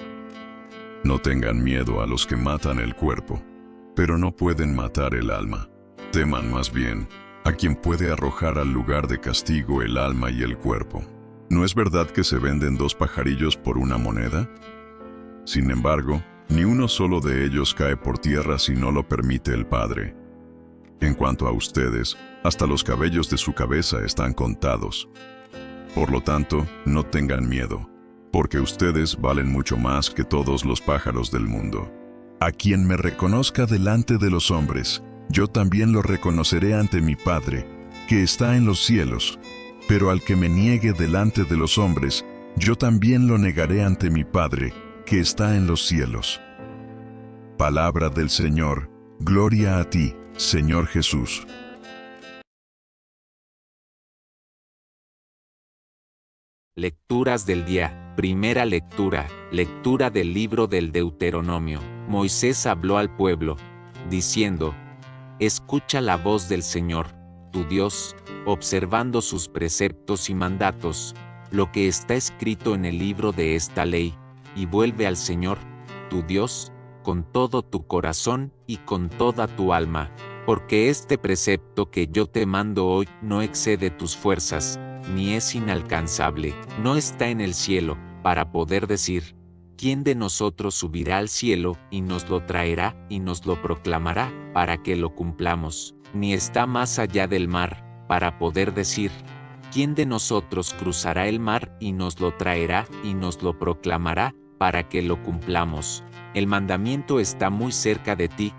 No tengan miedo a los que matan el cuerpo, pero no pueden matar el alma. Teman más bien a quien puede arrojar al lugar de castigo el alma y el cuerpo. ¿No es verdad que se venden 2 pajarillos por una moneda? Sin embargo, ni uno solo de ellos cae por tierra si no lo permite el Padre. En cuanto a ustedes, hasta los cabellos de su cabeza están contados. Por lo tanto, no tengan miedo, porque ustedes valen mucho más que todos los pájaros del mundo. A quien me reconozca delante de los hombres, yo también lo reconoceré ante mi Padre, que está en los cielos. Pero al que me niegue delante de los hombres, yo también lo negaré ante mi Padre, que está en los cielos. Palabra del Señor. Gloria a ti, Señor Jesús. Lecturas del día. Primera lectura. Lectura del libro del Deuteronomio. Moisés habló al pueblo, diciendo: Escucha la voz del Señor, tu Dios, observando sus preceptos y mandatos, lo que está escrito en el libro de esta ley, y vuelve al Señor, tu Dios, con todo tu corazón y con toda tu alma, porque este precepto que yo te mando hoy no excede tus fuerzas, ni es inalcanzable, no está en el cielo, para poder decir: ¿quién de nosotros subirá al cielo y nos lo traerá y nos lo proclamará, para que lo cumplamos? Ni está más allá del mar, para poder decir: ¿quién de nosotros cruzará el mar y nos lo traerá y nos lo proclamará, para que lo cumplamos? El mandamiento está muy cerca de ti,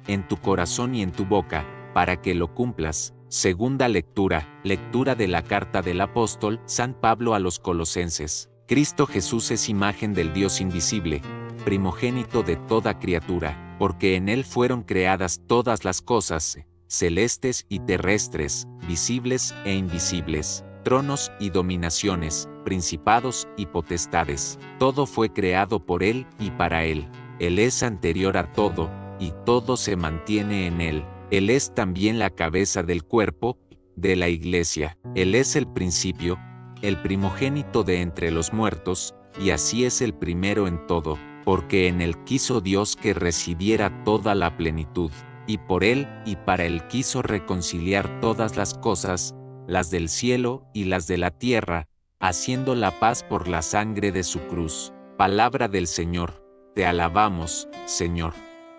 en tu corazón y en tu boca, para que lo cumplas. Segunda lectura. Lectura de la carta del apóstol San Pablo a los Colosenses. Cristo Jesús es imagen del Dios invisible, primogénito de toda criatura, porque en Él fueron creadas todas las cosas, celestes y terrestres, visibles e invisibles, tronos y dominaciones, principados y potestades. Todo fue creado por Él y para Él. Él es anterior a todo, y todo se mantiene en Él. Él es también la cabeza del cuerpo, de la Iglesia. Él es el principio, el primogénito de entre los muertos, y así es el primero en todo, porque en Él quiso Dios que residiera toda la plenitud, y por Él y para Él quiso reconciliar todas las cosas, las del cielo y las de la tierra, haciendo la paz por la sangre de su cruz. Palabra del Señor. Te alabamos, Señor.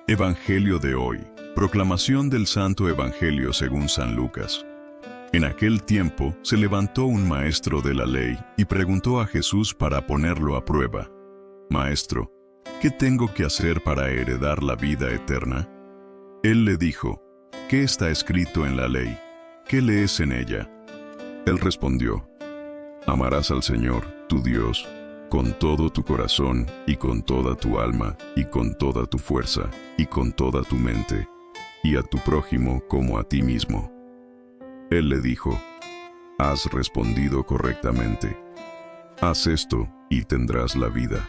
Evangelio de hoy. Proclamación del Santo Evangelio según San Lucas. En aquel tiempo se levantó un maestro de la ley y preguntó a Jesús para ponerlo a prueba: Maestro, ¿qué tengo que hacer para heredar la vida eterna? Él le dijo: ¿Qué está escrito en la ley? ¿Qué lees en ella? Él respondió: Amarás al Señor, tu Dios, con todo tu corazón y con toda tu alma y con toda tu fuerza y con toda tu mente, y a tu prójimo como a ti mismo. Él le dijo: Has respondido correctamente. Haz esto y tendrás la vida.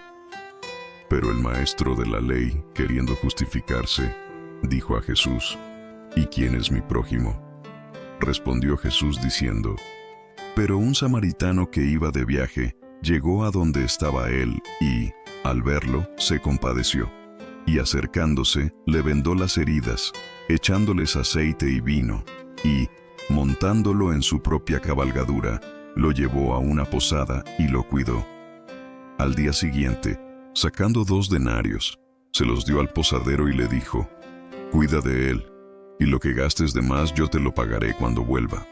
Pero el maestro de la ley, queriendo justificarse, dijo a Jesús: ¿Y quién es mi prójimo? Respondió Jesús diciendo: Pero un samaritano que iba de viaje llegó a donde estaba él y, al verlo, se compadeció, y acercándose, le vendó las heridas, echándoles aceite y vino, y, montándolo en su propia cabalgadura, lo llevó a una posada y lo cuidó. Al día siguiente, sacando 2 denarios, se los dio al posadero y le dijo: Cuida de él, y lo que gastes de más yo te lo pagaré cuando vuelva.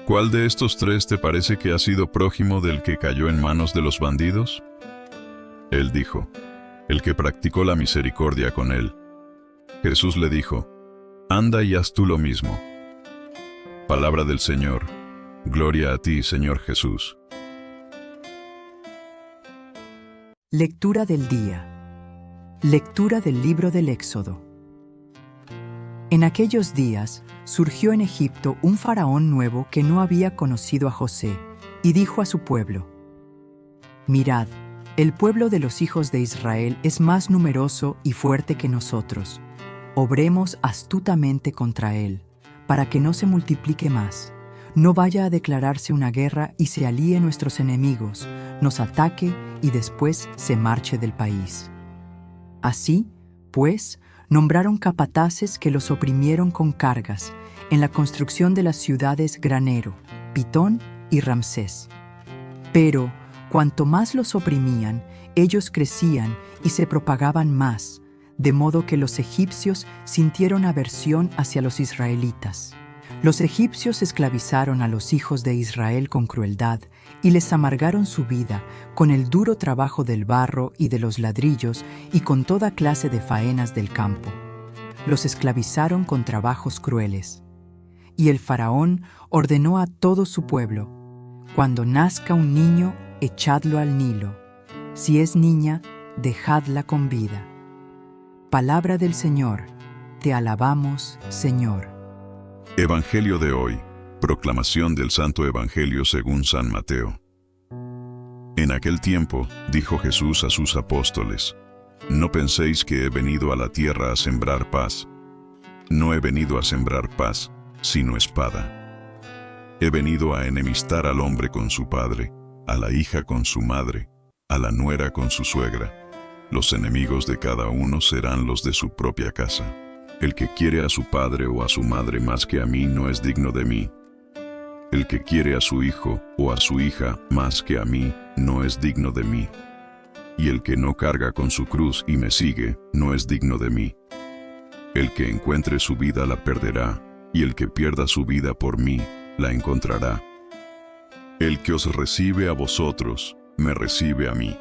¿Cuál de estos 3 te parece que ha sido prójimo del que cayó en manos de los bandidos? Él dijo: El que practicó la misericordia con él. Jesús le dijo: Anda y haz tú lo mismo. Palabra del Señor. Gloria a ti, Señor Jesús. Lectura del día. Lectura del libro del Éxodo. En aquellos días surgió en Egipto un faraón nuevo que no había conocido a José, y dijo a su pueblo: Mirad, el pueblo de los hijos de Israel es más numeroso y fuerte que nosotros. Obremos astutamente contra él, para que no se multiplique más, no vaya a declararse una guerra y se alíe nuestros enemigos, nos ataque y después se marche del país. Así, pues, nombraron capataces que los oprimieron con cargas en la construcción de las ciudades Granero, Pitón y Ramsés. Pero, cuanto más los oprimían, ellos crecían y se propagaban más, de modo que los egipcios sintieron aversión hacia los israelitas. Los egipcios esclavizaron a los hijos de Israel con crueldad y les amargaron su vida con el duro trabajo del barro y de los ladrillos y con toda clase de faenas del campo. Los esclavizaron con trabajos crueles. Y el faraón ordenó a todo su pueblo: cuando nazca un niño, echadlo al Nilo. Si es niña, dejadla con vida. Palabra del Señor. Te alabamos, Señor. Evangelio de hoy. Proclamación del Santo Evangelio según San Mateo. En aquel tiempo, dijo Jesús a sus apóstoles: No penséis que he venido a la tierra a sembrar paz. No he venido a sembrar paz, sino espada. He venido a enemistar al hombre con su padre, a la hija con su madre, a la nuera con su suegra. Los enemigos de cada uno serán los de su propia casa. El que quiere a su padre o a su madre más que a mí no es digno de mí. El que quiere a su hijo o a su hija más que a mí no es digno de mí. Y el que no carga con su cruz y me sigue no es digno de mí. El que encuentre su vida la perderá, y el que pierda su vida por mí la encontrará. El que os recibe a vosotros, me recibe a mí,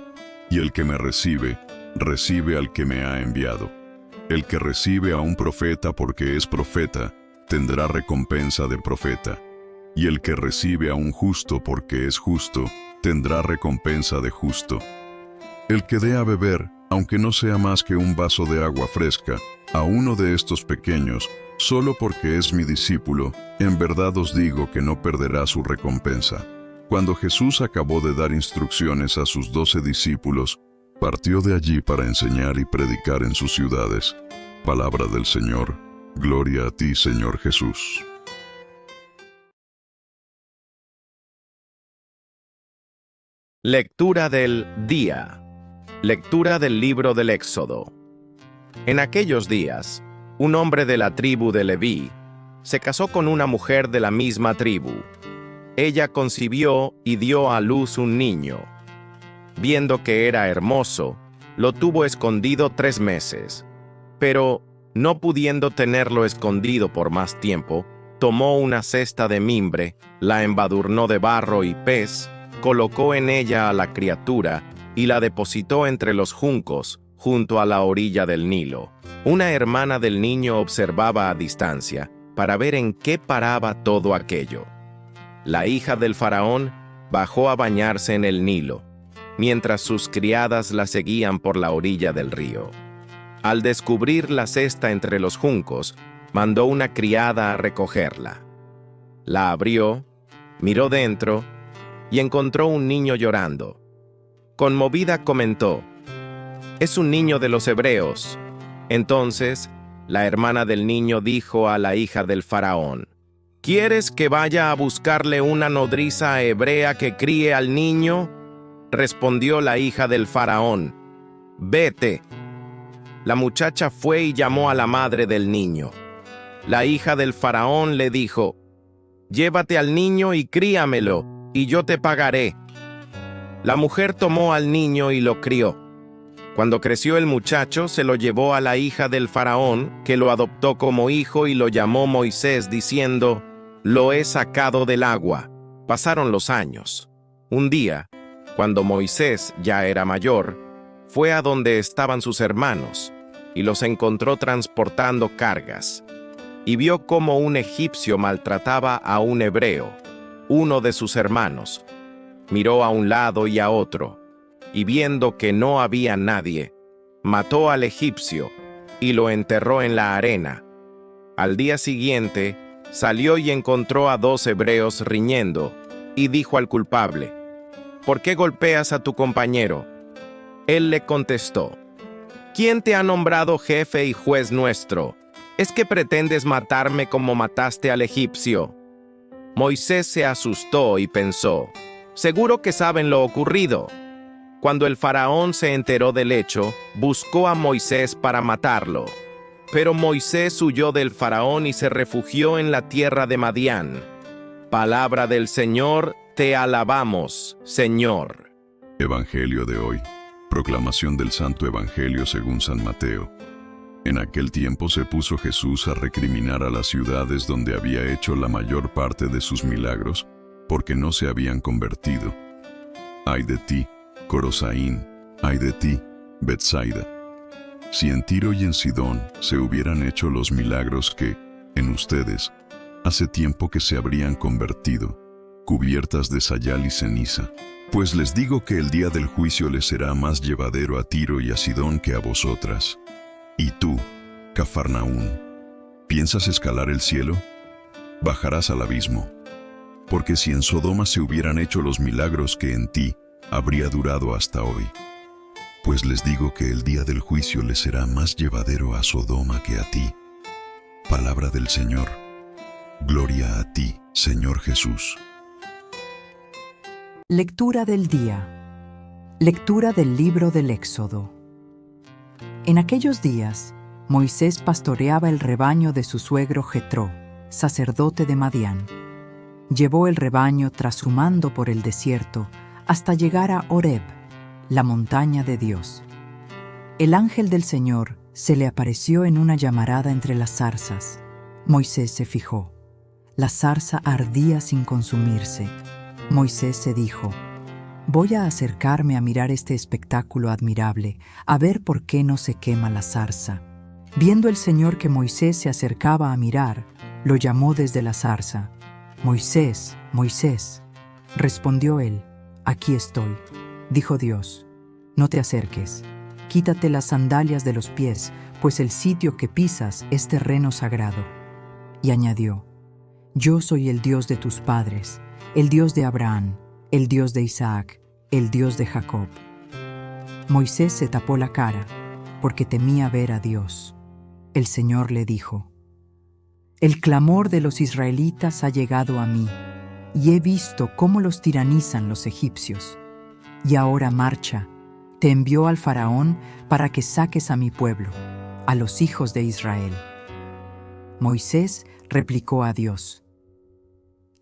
y el que me recibe, recibe al que me ha enviado. El que recibe a un profeta porque es profeta, tendrá recompensa de profeta, y el que recibe a un justo porque es justo, tendrá recompensa de justo. El que dé a beber, aunque no sea más que un vaso de agua fresca, a uno de estos pequeños, solo porque es mi discípulo, en verdad os digo que no perderá su recompensa. Cuando Jesús acabó de dar instrucciones a sus 12 discípulos, partió de allí para enseñar y predicar en sus ciudades. Palabra del Señor. Gloria a ti, Señor Jesús. Lectura del día. Lectura del libro del Éxodo. En aquellos días, un hombre de la tribu de Leví se casó con una mujer de la misma tribu. Ella concibió y dio a luz un niño. Viendo que era hermoso, lo tuvo escondido 3 meses. Pero, no pudiendo tenerlo escondido por más tiempo, tomó una cesta de mimbre, la embadurnó de barro y pez, colocó en ella a la criatura y la depositó entre los juncos, junto a la orilla del Nilo. Una hermana del niño observaba a distancia, para ver en qué paraba todo aquello. La hija del faraón bajó a bañarse en el Nilo, mientras sus criadas la seguían por la orilla del río. Al descubrir la cesta entre los juncos, mandó una criada a recogerla. La abrió, miró dentro y encontró un niño llorando. Conmovida comentó: «Es un niño de los hebreos». Entonces, la hermana del niño dijo a la hija del faraón: «¿Quieres que vaya a buscarle una nodriza hebrea que críe al niño?». Respondió la hija del faraón: «Vete». La muchacha fue y llamó a la madre del niño. La hija del faraón le dijo: «Llévate al niño y críamelo, y yo te pagaré». La mujer tomó al niño y lo crió. Cuando creció el muchacho, se lo llevó a la hija del faraón, que lo adoptó como hijo y lo llamó Moisés, diciendo: «Lo he sacado del agua». Pasaron los años. Un día, cuando Moisés ya era mayor, fue a donde estaban sus hermanos, y los encontró transportando cargas. Y vio cómo un egipcio maltrataba a un hebreo, uno de sus hermanos. Miró a un lado y a otro, y viendo que no había nadie, mató al egipcio y lo enterró en la arena. Al día siguiente, salió y encontró a 2 hebreos riñendo, y dijo al culpable: «¿Por qué golpeas a tu compañero?». Él le contestó: «¿Quién te ha nombrado jefe y juez nuestro? ¿Es que pretendes matarme como mataste al egipcio?». Moisés se asustó y pensó: «Seguro que saben lo ocurrido». Cuando el faraón se enteró del hecho, buscó a Moisés para matarlo. Pero Moisés huyó del faraón y se refugió en la tierra de Madián. Palabra del Señor, Te alabamos, Señor. Evangelio de hoy. Proclamación del Santo Evangelio según San Mateo. En aquel tiempo se puso Jesús a recriminar a las ciudades donde había hecho la mayor parte de sus milagros, porque no se habían convertido. Ay de ti, Corosaín, ay de ti, Betsaida. Si en Tiro y en Sidón se hubieran hecho los milagros que, en ustedes, hace tiempo que se habrían convertido, cubiertas de sayal y ceniza. Pues les digo que el día del juicio les será más llevadero a Tiro y a Sidón que a vosotras. Y tú, Cafarnaún, ¿piensas escalar el cielo? Bajarás al abismo. Porque si en Sodoma se hubieran hecho los milagros que en ti, habría durado hasta hoy. Pues les digo que el día del juicio les será más llevadero a Sodoma que a ti. Palabra del Señor. Gloria a ti, Señor Jesús. Lectura del día. Lectura del libro del Éxodo. En aquellos días, Moisés pastoreaba el rebaño de su suegro Jetró, sacerdote de Madián. Llevó el rebaño trashumando por el desierto hasta llegar a Horeb, la montaña de Dios. El ángel del Señor se le apareció en una llamarada entre las zarzas. Moisés se fijó. La zarza ardía sin consumirse. Moisés se dijo: voy a acercarme a mirar este espectáculo admirable, a ver por qué no se quema la zarza. Viendo el Señor que Moisés se acercaba a mirar, lo llamó desde la zarza. Moisés, Moisés. Respondió él: aquí estoy. Dijo Dios: no te acerques, quítate las sandalias de los pies, pues el sitio que pisas es terreno sagrado. Y añadió: yo soy el Dios de tus padres, el Dios de Abraham, el Dios de Isaac, el Dios de Jacob. Moisés se tapó la cara, porque temía ver a Dios. El Señor le dijo: el clamor de los israelitas ha llegado a mí, y he visto cómo los tiranizan los egipcios. Y ahora marcha, te envió al faraón para que saques a mi pueblo, a los hijos de Israel. Moisés replicó a Dios: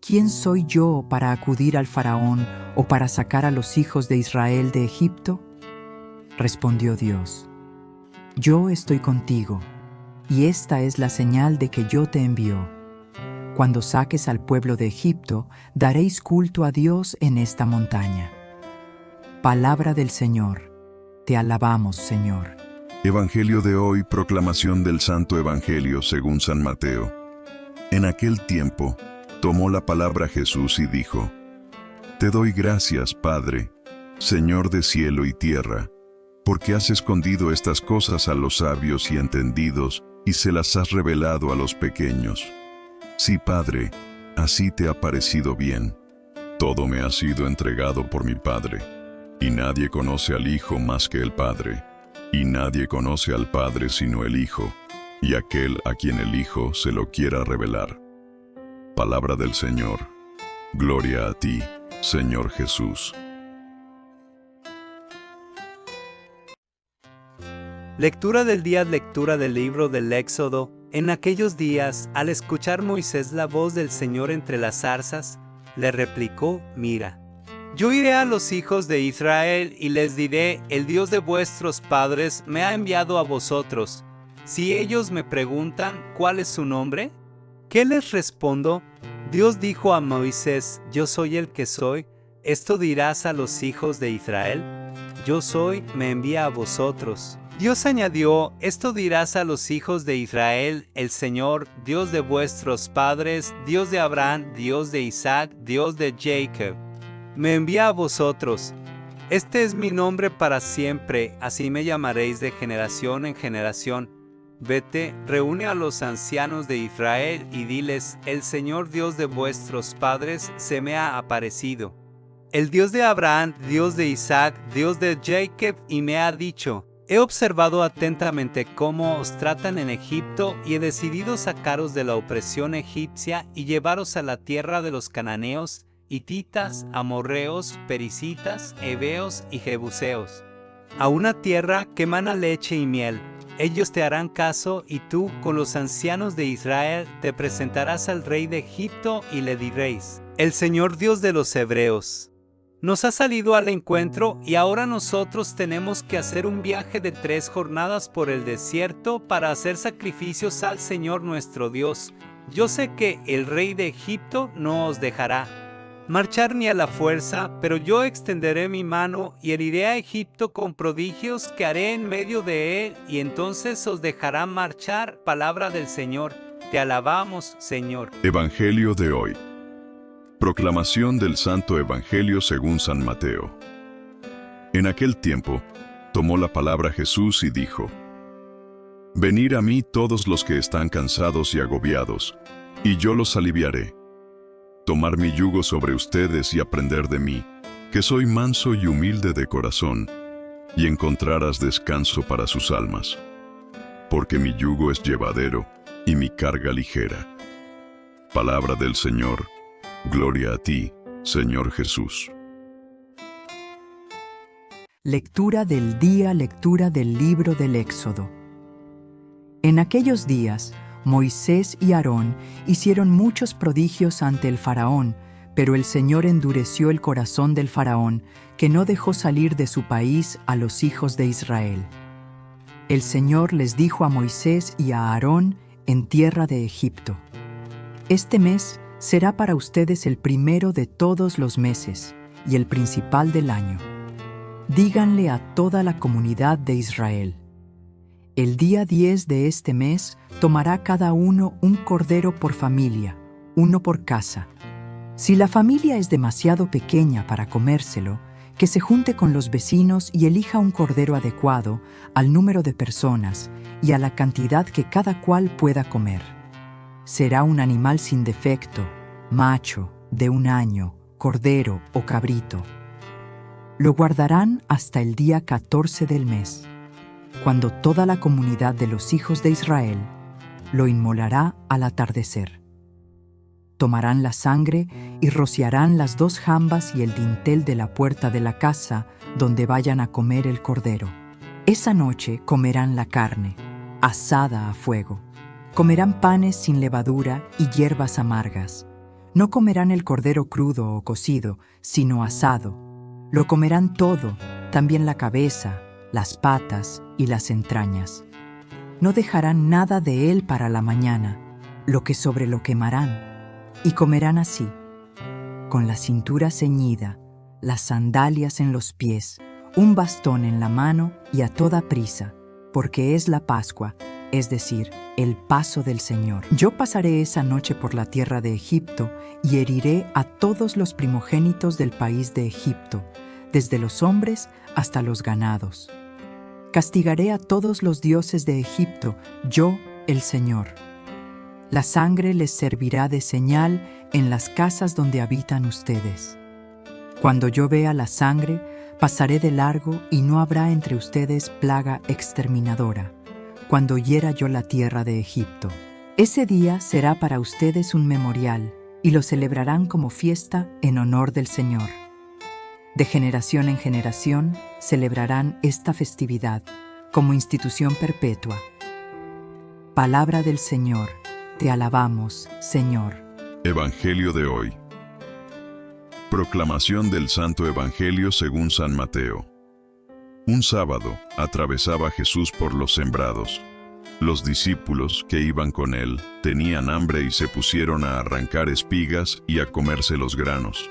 ¿quién soy yo para acudir al faraón o para sacar a los hijos de Israel de Egipto? Respondió Dios: yo estoy contigo, y esta es la señal de que yo te envío. Cuando saques al pueblo de Egipto, daréis culto a Dios en esta montaña. Palabra del Señor. Te alabamos, Señor. Evangelio de hoy. Proclamación del Santo Evangelio según San Mateo. En aquel tiempo, tomó la palabra Jesús y dijo: te doy gracias, Padre, Señor de cielo y tierra, porque has escondido estas cosas a los sabios y entendidos y se las has revelado a los pequeños. Sí, Padre, así te ha parecido bien. Todo me ha sido entregado por mi Padre, y nadie conoce al Hijo más que el Padre, y nadie conoce al Padre sino el Hijo, y aquel a quien el Hijo se lo quiera revelar. Palabra del Señor. Gloria a ti, Señor Jesús. Lectura del día. Lectura del libro del Éxodo. En aquellos días, al escuchar Moisés la voz del Señor entre las zarzas, le replicó: mira, yo iré a los hijos de Israel y les diré: el Dios de vuestros padres me ha enviado a vosotros. Si ellos me preguntan ¿cuál es su nombre?, ¿qué les respondo? Dios dijo a Moisés: yo soy el que soy. Esto dirás a los hijos de Israel: yo soy, me envía a vosotros. Dios añadió: esto dirás a los hijos de Israel: el Señor, Dios de vuestros padres, Dios de Abraham, Dios de Isaac, Dios de Jacob, me envía a vosotros. Este es mi nombre para siempre, así me llamaréis de generación en generación. Vete, reúne a los ancianos de Israel y diles: el Señor Dios de vuestros padres se me ha aparecido, el Dios de Abraham, Dios de Isaac, Dios de Jacob, y me ha dicho: he observado atentamente cómo os tratan en Egipto y he decidido sacaros de la opresión egipcia y llevaros a la tierra de los cananeos, hititas, amorreos, pericitas, heveos y jebuseos, a una tierra que mana leche y miel. ellos te harán caso y tú, con los ancianos de Israel, te presentarás al rey de Egipto y le diréis: el Señor Dios de los hebreos nos ha salido al encuentro y ahora nosotros tenemos que hacer un viaje de 3 jornadas por el desierto para hacer sacrificios al Señor nuestro Dios. Yo sé que el rey de Egipto no os dejará marchar ni a la fuerza, pero yo extenderé mi mano y heriré a Egipto con prodigios que haré en medio de él, y entonces os dejará marchar. Palabra del Señor. Te alabamos, Señor. Evangelio de hoy. Proclamación del Santo Evangelio según San Mateo. En aquel tiempo, tomó la palabra Jesús y dijo: Venid a mí todos los que están cansados y agobiados, y yo los aliviaré. Tomar mi yugo sobre ustedes y aprender de mí, que soy manso y humilde de corazón, y encontrarás descanso para sus almas. Porque mi yugo es llevadero y mi carga ligera. Palabra del Señor. Gloria a ti, Señor Jesús. Lectura del día, lectura del libro del Éxodo. En aquellos días, Moisés y Aarón hicieron muchos prodigios ante el faraón, pero el Señor endureció el corazón del faraón, que no dejó salir de su país a los hijos de Israel. El Señor les dijo a Moisés y a Aarón en tierra de Egipto: Este mes será para ustedes el primero de todos los meses y el principal del año. Díganle a toda la comunidad de Israel: el día 10 de este mes tomará cada uno un cordero por familia, uno por casa. Si la familia es demasiado pequeña para comérselo, que se junte con los vecinos y elija un cordero adecuado al número de personas y a la cantidad que cada cual pueda comer. Será un animal sin defecto, macho, de 1 año, cordero o cabrito. Lo guardarán hasta el día 14 del mes, cuando toda la comunidad de los hijos de Israel lo inmolará al atardecer. Tomarán la sangre y rociarán las 2 jambas y el dintel de la puerta de la casa donde vayan a comer el cordero. Esa noche comerán la carne, asada a fuego. Comerán panes sin levadura y hierbas amargas. No comerán el cordero crudo o cocido, sino asado. Lo comerán todo, también la cabeza, las patas y las entrañas. No dejarán nada de él para la mañana, lo que sobre lo quemarán. Y comerán así, con la cintura ceñida, las sandalias en los pies, un bastón en la mano y a toda prisa, porque es la Pascua, es decir, el paso del Señor. Yo pasaré esa noche por la tierra de Egipto y heriré a todos los primogénitos del país de Egipto, desde los hombres hasta los ganados. Castigaré a todos los dioses de Egipto, yo, el Señor. La sangre les servirá de señal en las casas donde habitan ustedes. Cuando yo vea la sangre, pasaré de largo y no habrá entre ustedes plaga exterminadora, cuando hiera yo la tierra de Egipto. Ese día será para ustedes un memorial, y lo celebrarán como fiesta en honor del Señor. De generación en generación celebrarán esta festividad como institución perpetua. Palabra del Señor. Te alabamos, Señor. Evangelio de hoy. Proclamación del Santo Evangelio según San Mateo. Un sábado atravesaba Jesús por los sembrados. Los discípulos que iban con él tenían hambre y se pusieron a arrancar espigas y a comerse los granos.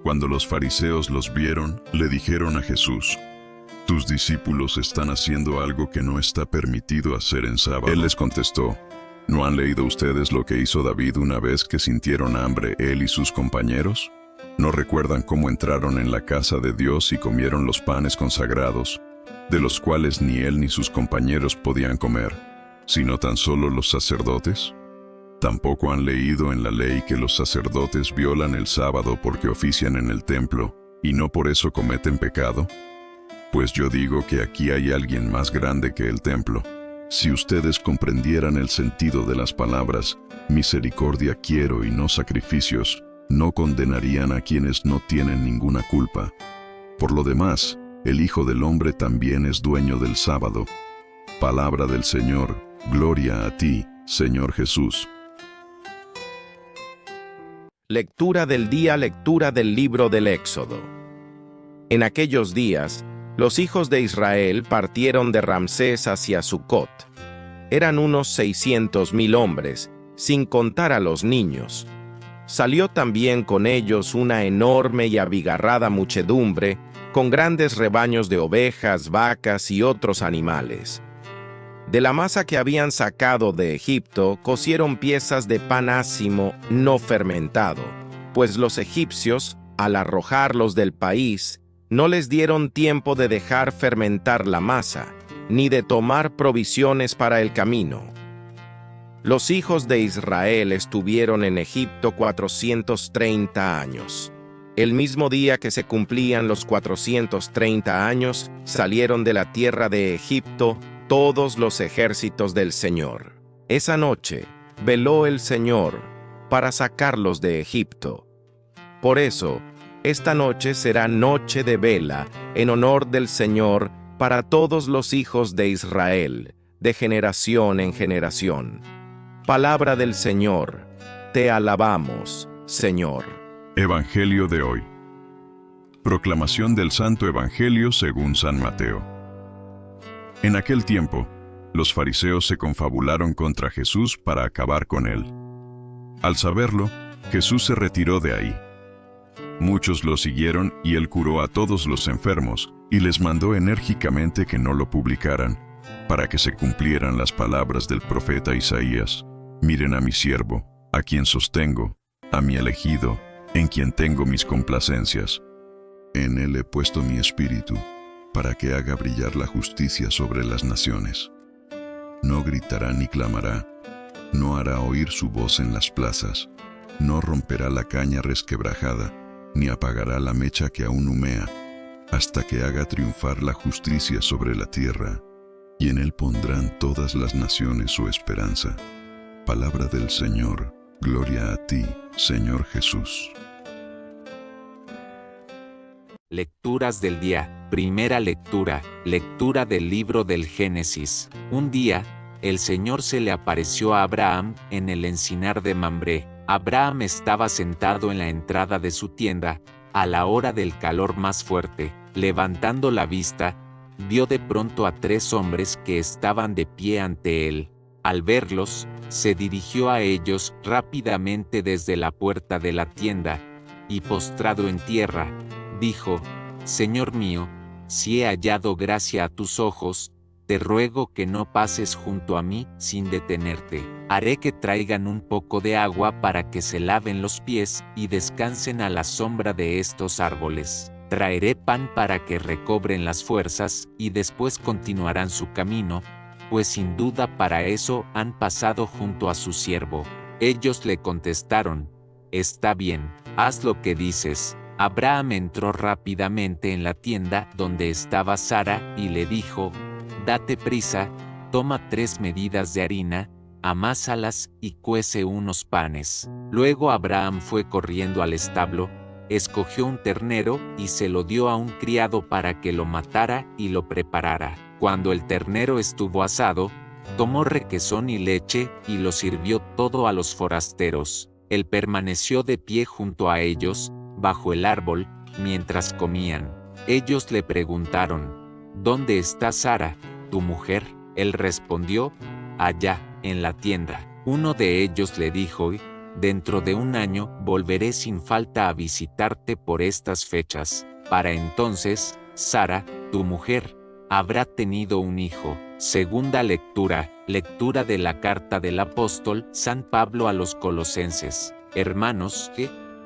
Cuando los fariseos los vieron, le dijeron a Jesús: «Tus discípulos están haciendo algo que no está permitido hacer en sábado». Él les contestó: ¿No han leído ustedes lo que hizo David una vez que sintieron hambre él y sus compañeros? ¿No recuerdan cómo entraron en la casa de Dios y comieron los panes consagrados, de los cuales ni él ni sus compañeros podían comer, sino tan solo los sacerdotes? ¿Tampoco han leído en la ley que los sacerdotes violan el sábado porque ofician en el templo y no por eso cometen pecado? Pues yo digo que aquí hay alguien más grande que el templo. Si ustedes comprendieran el sentido de las palabras, misericordia quiero y no sacrificios, no condenarían a quienes no tienen ninguna culpa. Por lo demás, el Hijo del Hombre también es dueño del sábado. Palabra del Señor, gloria a ti, Señor Jesús. Lectura del día, lectura del libro del Éxodo. En aquellos días, los hijos de Israel partieron de Ramsés hacia Sucot. Eran unos 600,000 hombres, sin contar a los niños. Salió también con ellos una enorme y abigarrada muchedumbre, con grandes rebaños de ovejas, vacas y otros animales. De la masa que habían sacado de Egipto, cocieron piezas de pan ácimo no fermentado, pues los egipcios, al arrojarlos del país, no les dieron tiempo de dejar fermentar la masa, ni de tomar provisiones para el camino. Los hijos de Israel estuvieron en Egipto 430 años. El mismo día que se cumplían los 430 años, salieron de la tierra de Egipto todos los ejércitos del Señor. Esa noche veló el Señor para sacarlos de Egipto. Por eso, esta noche será noche de vela en honor del Señor para todos los hijos de Israel, de generación en generación. Palabra del Señor, te alabamos, Señor. Evangelio de hoy. Proclamación del Santo Evangelio según San Mateo. En aquel tiempo, los fariseos se confabularon contra Jesús para acabar con él. Al saberlo, Jesús se retiró de ahí. Muchos lo siguieron y él curó a todos los enfermos y les mandó enérgicamente que no lo publicaran, para que se cumplieran las palabras del profeta Isaías. Miren a mi siervo, a quien sostengo, a mi elegido, en quien tengo mis complacencias. En él he puesto mi espíritu, para que haga brillar la justicia sobre las naciones. No gritará ni clamará, no hará oír su voz en las plazas, no romperá la caña resquebrajada, ni apagará la mecha que aún humea, hasta que haga triunfar la justicia sobre la tierra, y en él pondrán todas las naciones su esperanza. Palabra del Señor, gloria a ti, Señor Jesús. Lecturas del día. Primera lectura. Lectura del libro del Génesis. Un día, el Señor se le apareció a Abraham en el encinar de Mambré. Abraham estaba sentado en la entrada de su tienda, a la hora del calor más fuerte. Levantando la vista, vio de pronto a 3 hombres que estaban de pie ante él. Al verlos, se dirigió a ellos rápidamente desde la puerta de la tienda, y postrado en tierra, dijo: Señor mío, si he hallado gracia a tus ojos, te ruego que no pases junto a mí sin detenerte. Haré que traigan un poco de agua para que se laven los pies y descansen a la sombra de estos árboles. Traeré pan para que recobren las fuerzas y después continuarán su camino, pues sin duda para eso han pasado junto a su siervo. Ellos le contestaron: Está bien, haz lo que dices. Abraham entró rápidamente en la tienda donde estaba Sara y le dijo: Date prisa, toma 3 medidas de harina, amásalas y cuece unos panes. Luego Abraham fue corriendo al establo, escogió un ternero y se lo dio a un criado para que lo matara y lo preparara. Cuando el ternero estuvo asado, tomó requesón y leche y lo sirvió todo a los forasteros. Él permaneció de pie junto a ellos, bajo el árbol, mientras comían. Ellos le preguntaron: ¿Dónde está Sara, tu mujer? Él respondió: Allá, en la tienda. Uno de ellos le dijo: Dentro de 1 año volveré sin falta a visitarte por estas fechas. Para entonces, Sara, tu mujer, habrá tenido un hijo. Segunda lectura. Lectura de la carta del apóstol San Pablo a los Colosenses. Hermanos,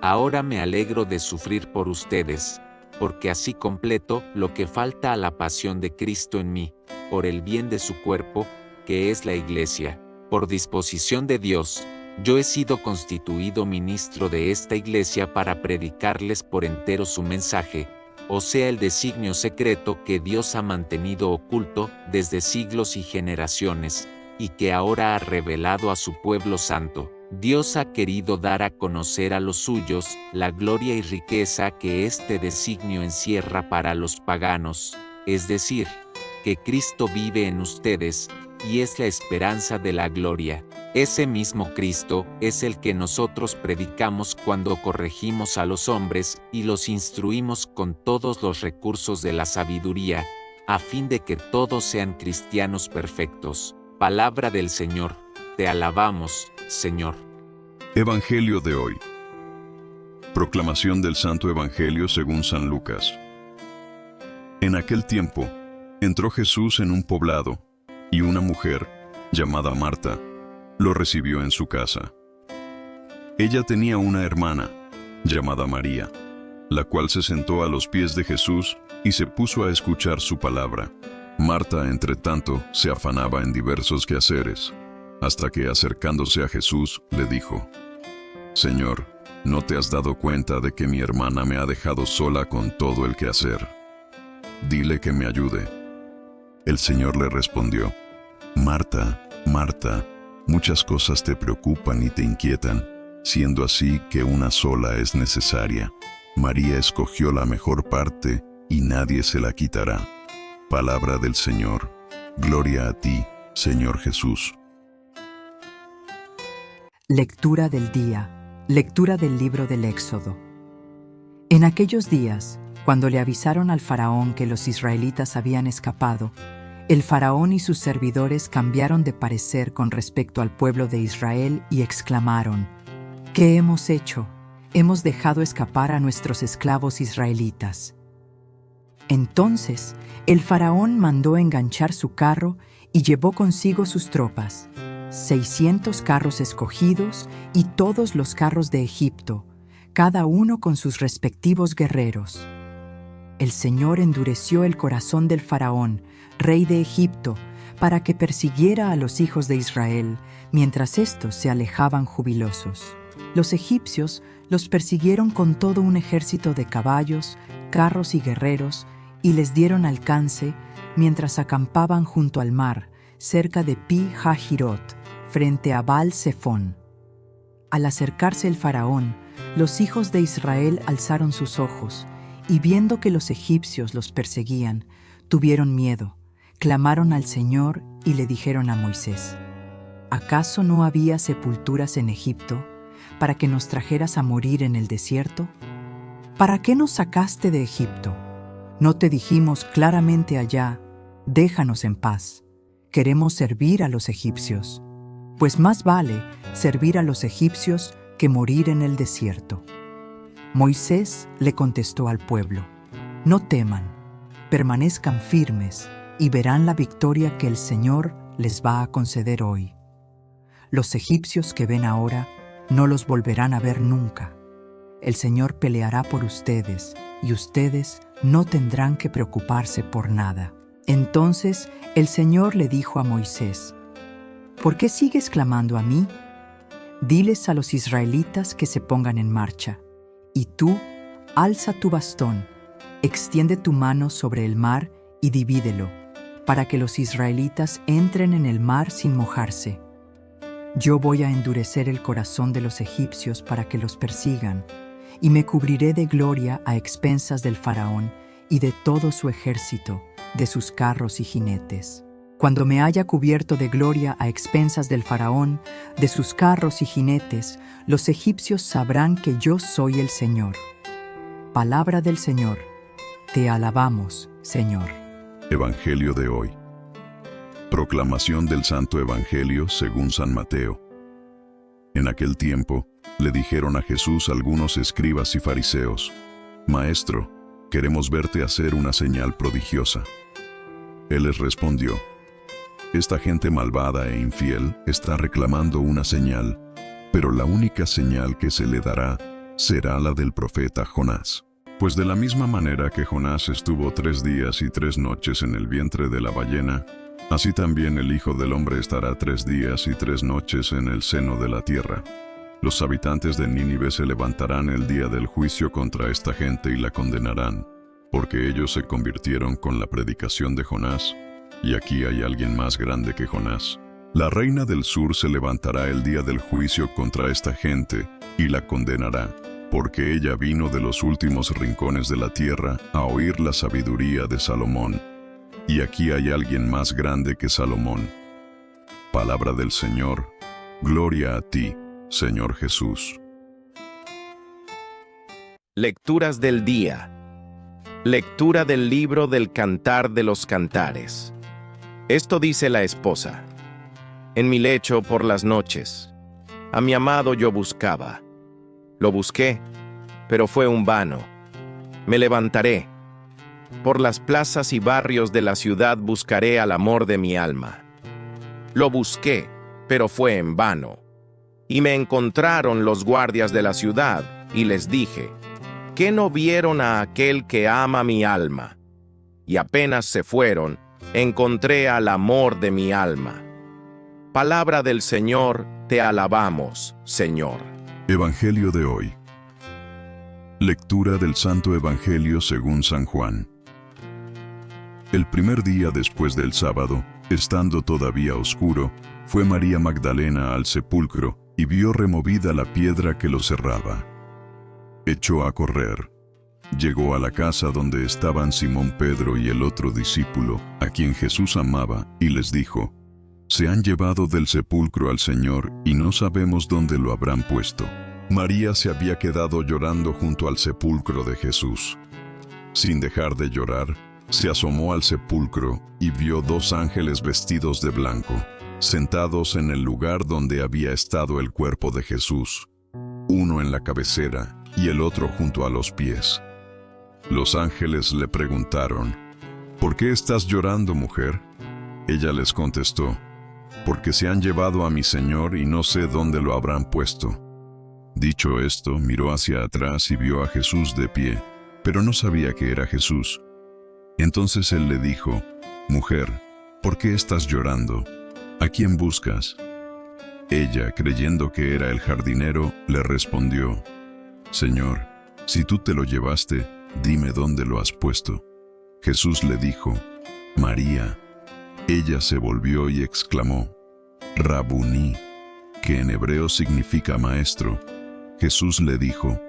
ahora me alegro de sufrir por ustedes, porque así completo lo que falta a la pasión de Cristo en mí, por el bien de su cuerpo, que es la Iglesia. Por disposición de Dios, yo he sido constituido ministro de esta Iglesia para predicarles por entero su mensaje, o sea, el designio secreto que Dios ha mantenido oculto desde siglos y generaciones, y que ahora ha revelado a su pueblo santo. Dios ha querido dar a conocer a los suyos la gloria y riqueza que este designio encierra para los paganos, es decir, que Cristo vive en ustedes, y es la esperanza de la gloria. Ese mismo Cristo es el que nosotros predicamos cuando corregimos a los hombres y los instruimos con todos los recursos de la sabiduría, a fin de que todos sean cristianos perfectos. Palabra del Señor. Te alabamos, Señor. Evangelio de hoy. Proclamación del Santo Evangelio según San Lucas. En aquel tiempo, entró Jesús en un poblado, y una mujer, llamada Marta, lo recibió en su casa. Ella tenía una hermana, llamada María, la cual se sentó a los pies de Jesús y se puso a escuchar su palabra. Marta, entre tanto, se afanaba en diversos quehaceres, hasta que, acercándose a Jesús, le dijo: «Señor, ¿no te has dado cuenta de que mi hermana me ha dejado sola con todo el quehacer? Dile que me ayude». El Señor le respondió: «Marta, Marta, muchas cosas te preocupan y te inquietan, siendo así que una sola es necesaria. María escogió la mejor parte, y nadie se la quitará». Palabra del Señor. Gloria a ti, Señor Jesús. Lectura del día. Lectura del libro del Éxodo. En aquellos días, cuando le avisaron al faraón que los israelitas habían escapado, el faraón y sus servidores cambiaron de parecer con respecto al pueblo de Israel y exclamaron: «¿Qué hemos hecho? Hemos dejado escapar a nuestros esclavos israelitas». Entonces, el faraón mandó enganchar su carro y llevó consigo sus tropas, 600 carros escogidos y todos los carros de Egipto, cada uno con sus respectivos guerreros. El Señor endureció el corazón del faraón, rey de Egipto, para que persiguiera a los hijos de Israel, mientras éstos se alejaban jubilosos. Los egipcios los persiguieron con todo un ejército de caballos, carros y guerreros, y les dieron alcance mientras acampaban junto al mar, cerca de Pi-Hahirot, frente a Baal-Zephón. Al acercarse el faraón, los hijos de Israel alzaron sus ojos, y viendo que los egipcios los perseguían, tuvieron miedo, clamaron al Señor y le dijeron a Moisés: «¿Acaso no había sepulturas en Egipto para que nos trajeras a morir en el desierto? ¿Para qué nos sacaste de Egipto? ¿No te dijimos claramente allá: déjanos en paz? Queremos servir a los egipcios. Pues más vale servir a los egipcios que morir en el desierto». Moisés le contestó al pueblo: «No teman, permanezcan firmes y verán la victoria que el Señor les va a conceder hoy. Los egipcios que ven ahora no los volverán a ver nunca. El Señor peleará por ustedes y ustedes no tendrán que preocuparse por nada». Entonces el Señor le dijo a Moisés: «¿Por qué sigues clamando a mí? Diles a los israelitas que se pongan en marcha. Y tú, alza tu bastón, extiende tu mano sobre el mar y divídelo, para que los israelitas entren en el mar sin mojarse. Yo voy a endurecer el corazón de los egipcios para que los persigan, y me cubriré de gloria a expensas del faraón y de todo su ejército, de sus carros y jinetes. Cuando me haya cubierto de gloria a expensas del faraón, de sus carros y jinetes, los egipcios sabrán que yo soy el Señor». Palabra del Señor. Te alabamos, Señor. Evangelio de hoy. Proclamación del Santo Evangelio según San Mateo. En aquel tiempo, le dijeron a Jesús algunos escribas y fariseos: «Maestro, queremos verte hacer una señal prodigiosa». Él les respondió: «Esta gente malvada e infiel está reclamando una señal, pero la única señal que se le dará será la del profeta Jonás. Pues de la misma manera que Jonás estuvo 3 días y 3 noches en el vientre de la ballena, así también el Hijo del Hombre estará 3 días y 3 noches en el seno de la tierra. Los habitantes de Nínive se levantarán el día del juicio contra esta gente y la condenarán, porque ellos se convirtieron con la predicación de Jonás, y aquí hay alguien más grande que Jonás. La reina del sur se levantará el día del juicio contra esta gente y la condenará, porque ella vino de los últimos rincones de la tierra a oír la sabiduría de Salomón. y aquí hay alguien más grande que Salomón. Palabra del Señor, gloria a ti, Señor Jesús. Lecturas del día. Lectura del libro del Cantar de los Cantares. Esto dice la esposa: en mi lecho por las noches, a mi amado yo buscaba. Lo busqué, pero fue un vano. Me levantaré. Por las plazas y barrios de la ciudad buscaré al amor de mi alma. Lo busqué, pero fue en vano. Y me encontraron los guardias de la ciudad, y les dije: ¿qué no vieron a aquel que ama mi alma? Y apenas se fueron, encontré al amor de mi alma. Palabra del Señor, te alabamos, Señor. Evangelio de hoy. Lectura del Santo Evangelio según San Juan. El primer día después del sábado, estando todavía oscuro, fue María Magdalena al sepulcro y vio removida la piedra que lo cerraba. Echó a correr. Llegó a la casa donde estaban Simón Pedro y el otro discípulo, a quien Jesús amaba, y les dijo: se han llevado del sepulcro al Señor y no sabemos dónde lo habrán puesto. María se había quedado llorando junto al sepulcro de Jesús. Sin dejar de llorar, se asomó al sepulcro y vio 2 ángeles vestidos de blanco, sentados en el lugar donde había estado el cuerpo de Jesús, uno en la cabecera y el otro junto a los pies. Los ángeles le preguntaron: ¿por qué estás llorando, mujer? Ella les contestó: porque se han llevado a mi Señor y no sé dónde lo habrán puesto. Dicho esto, miró hacia atrás y vio a Jesús de pie, pero no sabía que era Jesús. Entonces él le dijo: mujer, ¿por qué estás llorando? ¿A quién buscas? Ella, creyendo que era el jardinero, le respondió: Señor, si tú te lo llevaste, dime dónde lo has puesto. Jesús le dijo: María. Ella se volvió y exclamó: Rabuní, que en hebreo significa maestro. Jesús le dijo: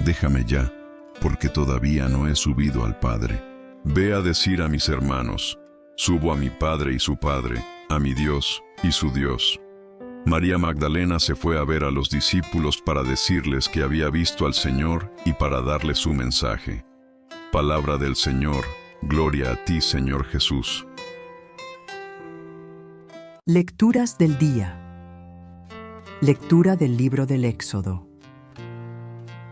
déjame ya, porque todavía no he subido al Padre. Ve a decir a mis hermanos: subo a mi Padre y su Padre, a mi Dios y su Dios. María Magdalena se fue a ver a los discípulos para decirles que había visto al Señor y para darles su mensaje. Palabra del Señor, gloria a ti, Señor Jesús. Lecturas del día. Lectura del libro del Éxodo.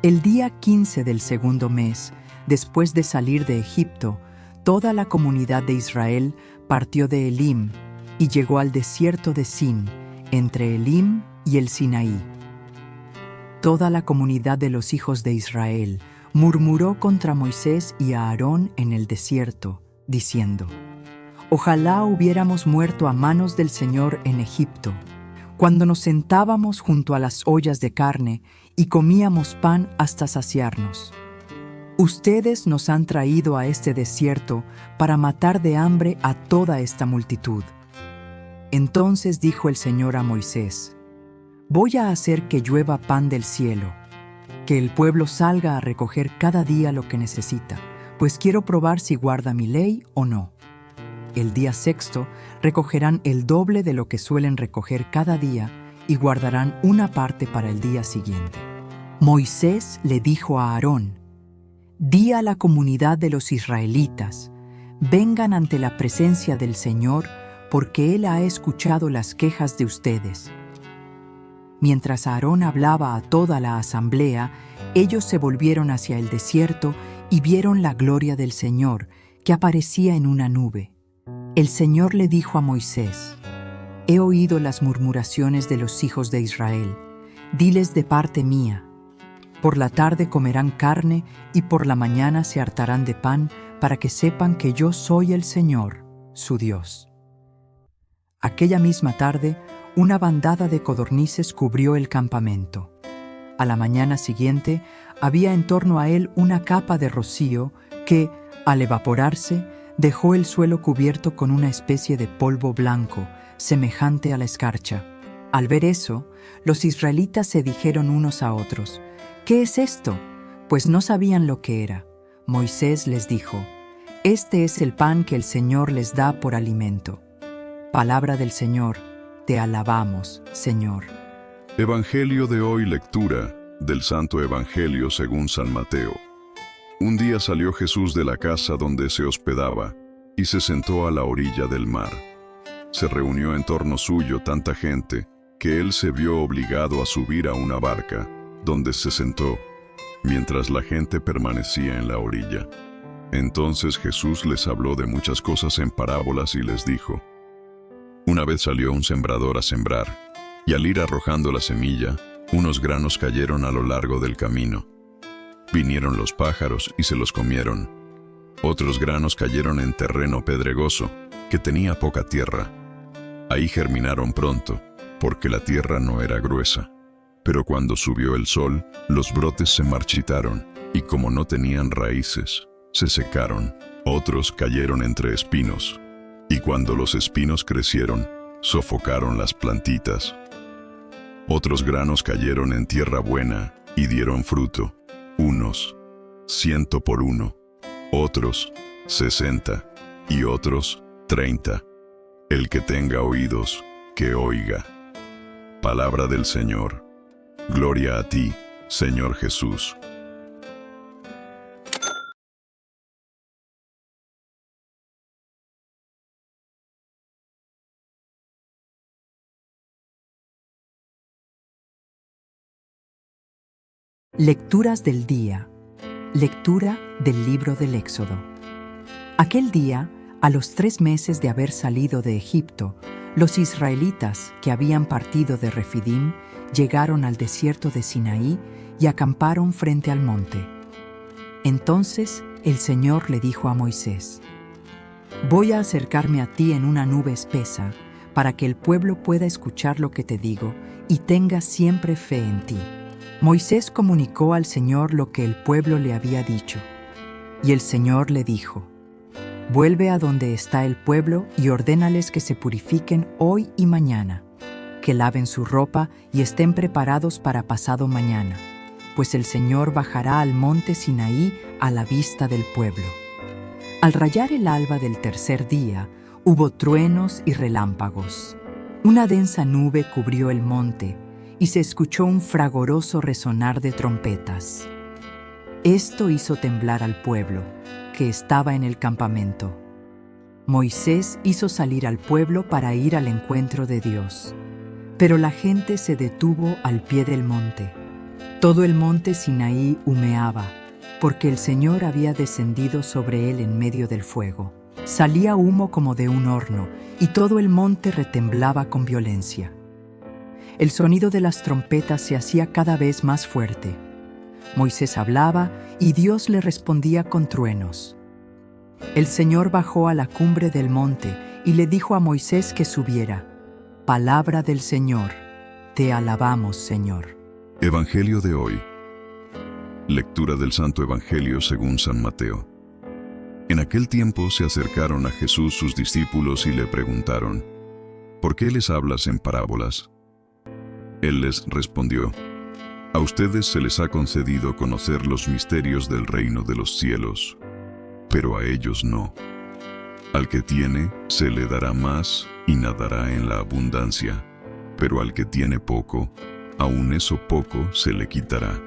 El día 15 del segundo mes, después de salir de Egipto, toda la comunidad de Israel partió de Elim y llegó al desierto de Sin, entre Elim y el Sinaí. Toda la comunidad de los hijos de Israel murmuró contra Moisés y a Aarón en el desierto, diciendo: ojalá hubiéramos muerto a manos del Señor en Egipto, cuando nos sentábamos junto a las ollas de carne y comíamos pan hasta saciarnos. Ustedes nos han traído a este desierto para matar de hambre a toda esta multitud. Entonces dijo el Señor a Moisés: voy a hacer que llueva pan del cielo, que el pueblo salga a recoger cada día lo que necesita, pues quiero probar si guarda mi ley o no. El día sexto recogerán el doble de lo que suelen recoger cada día y guardarán una parte para el día siguiente. Moisés le dijo a Aarón: di a la comunidad de los israelitas: vengan ante la presencia del Señor, porque Él ha escuchado las quejas de ustedes. Mientras Aarón hablaba a toda la asamblea, ellos se volvieron hacia el desierto y vieron la gloria del Señor, que aparecía en una nube. El Señor le dijo a Moisés: he oído las murmuraciones de los hijos de Israel. Diles de parte mía: por la tarde comerán carne y por la mañana se hartarán de pan, para que sepan que yo soy el Señor, su Dios. Aquella misma tarde, una bandada de codornices cubrió el campamento. A la mañana siguiente, había en torno a él una capa de rocío que, al evaporarse, dejó el suelo cubierto con una especie de polvo blanco, semejante a la escarcha. Al ver eso, los israelitas se dijeron unos a otros: ¿qué es esto? Pues no sabían lo que era. Moisés les dijo: Este es el pan que el Señor les da por alimento. Palabra del Señor, te alabamos, Señor. Evangelio de hoy, lectura del Santo Evangelio según San Mateo. Un día salió Jesús de la casa donde se hospedaba y se sentó a la orilla del mar. Se reunió en torno suyo tanta gente que él se vio obligado a subir a una barca, donde se sentó, mientras la gente permanecía en la orilla. Entonces Jesús les habló de muchas cosas en parábolas y les dijo: Una vez salió un sembrador a sembrar, y al ir arrojando la semilla, unos granos cayeron a lo largo del camino. Vinieron los pájaros y se los comieron. Otros granos cayeron en terreno pedregoso, que tenía poca tierra. Ahí germinaron pronto, porque la tierra no era gruesa. Pero cuando subió el sol, los brotes se marchitaron, y como no tenían raíces, se secaron. Otros cayeron entre espinos, y cuando los espinos crecieron, sofocaron las plantitas. Otros granos cayeron en tierra buena, y dieron fruto, unos 100 por uno, otros 60, y otros 30. El que tenga oídos, que oiga. Palabra del Señor. Gloria a ti, Señor Jesús. Lecturas del día. Lectura del libro del Éxodo. Aquel día, a los 3 meses de haber salido de Egipto, los israelitas que habían partido de Refidim llegaron al desierto de Sinaí y acamparon frente al monte. Entonces el Señor le dijo a Moisés: Voy a acercarme a ti en una nube espesa, para que el pueblo pueda escuchar lo que te digo y tenga siempre fe en ti. Moisés comunicó al Señor lo que el pueblo le había dicho. Y el Señor le dijo: Vuelve a donde está el pueblo y ordénales que se purifiquen hoy y mañana, que laven su ropa y estén preparados para pasado mañana, pues el Señor bajará al monte Sinaí a la vista del pueblo. Al rayar el alba del tercer día, hubo truenos y relámpagos. Una densa nube cubrió el monte, y se escuchó un fragoroso resonar de trompetas. Esto hizo temblar al pueblo, que estaba en el campamento. Moisés hizo salir al pueblo para ir al encuentro de Dios. Pero la gente se detuvo al pie del monte. Todo el monte Sinaí humeaba, porque el Señor había descendido sobre él en medio del fuego. Salía humo como de un horno, y todo el monte retemblaba con violencia. El sonido de las trompetas se hacía cada vez más fuerte. Moisés hablaba y Dios le respondía con truenos. El Señor bajó a la cumbre del monte y le dijo a Moisés que subiera. Palabra del Señor. Te alabamos, Señor. Evangelio de hoy. Lectura del Santo Evangelio según San Mateo. En aquel tiempo se acercaron a Jesús sus discípulos y le preguntaron: ¿Por qué les hablas en parábolas? Él les respondió: A ustedes se les ha concedido conocer los misterios del reino de los cielos, pero a ellos no. Al que tiene, se le dará más y nadará en la abundancia, pero al que tiene poco, aun eso poco se le quitará.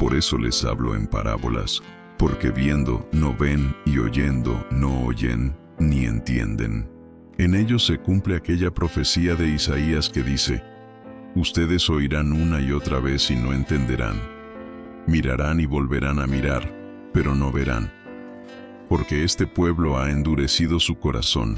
Por eso les hablo en parábolas, porque viendo no ven y oyendo no oyen ni entienden. En ellos se cumple aquella profecía de Isaías que dice: Ustedes oirán una y otra vez y no entenderán. Mirarán y volverán a mirar, pero no verán. Porque este pueblo ha endurecido su corazón,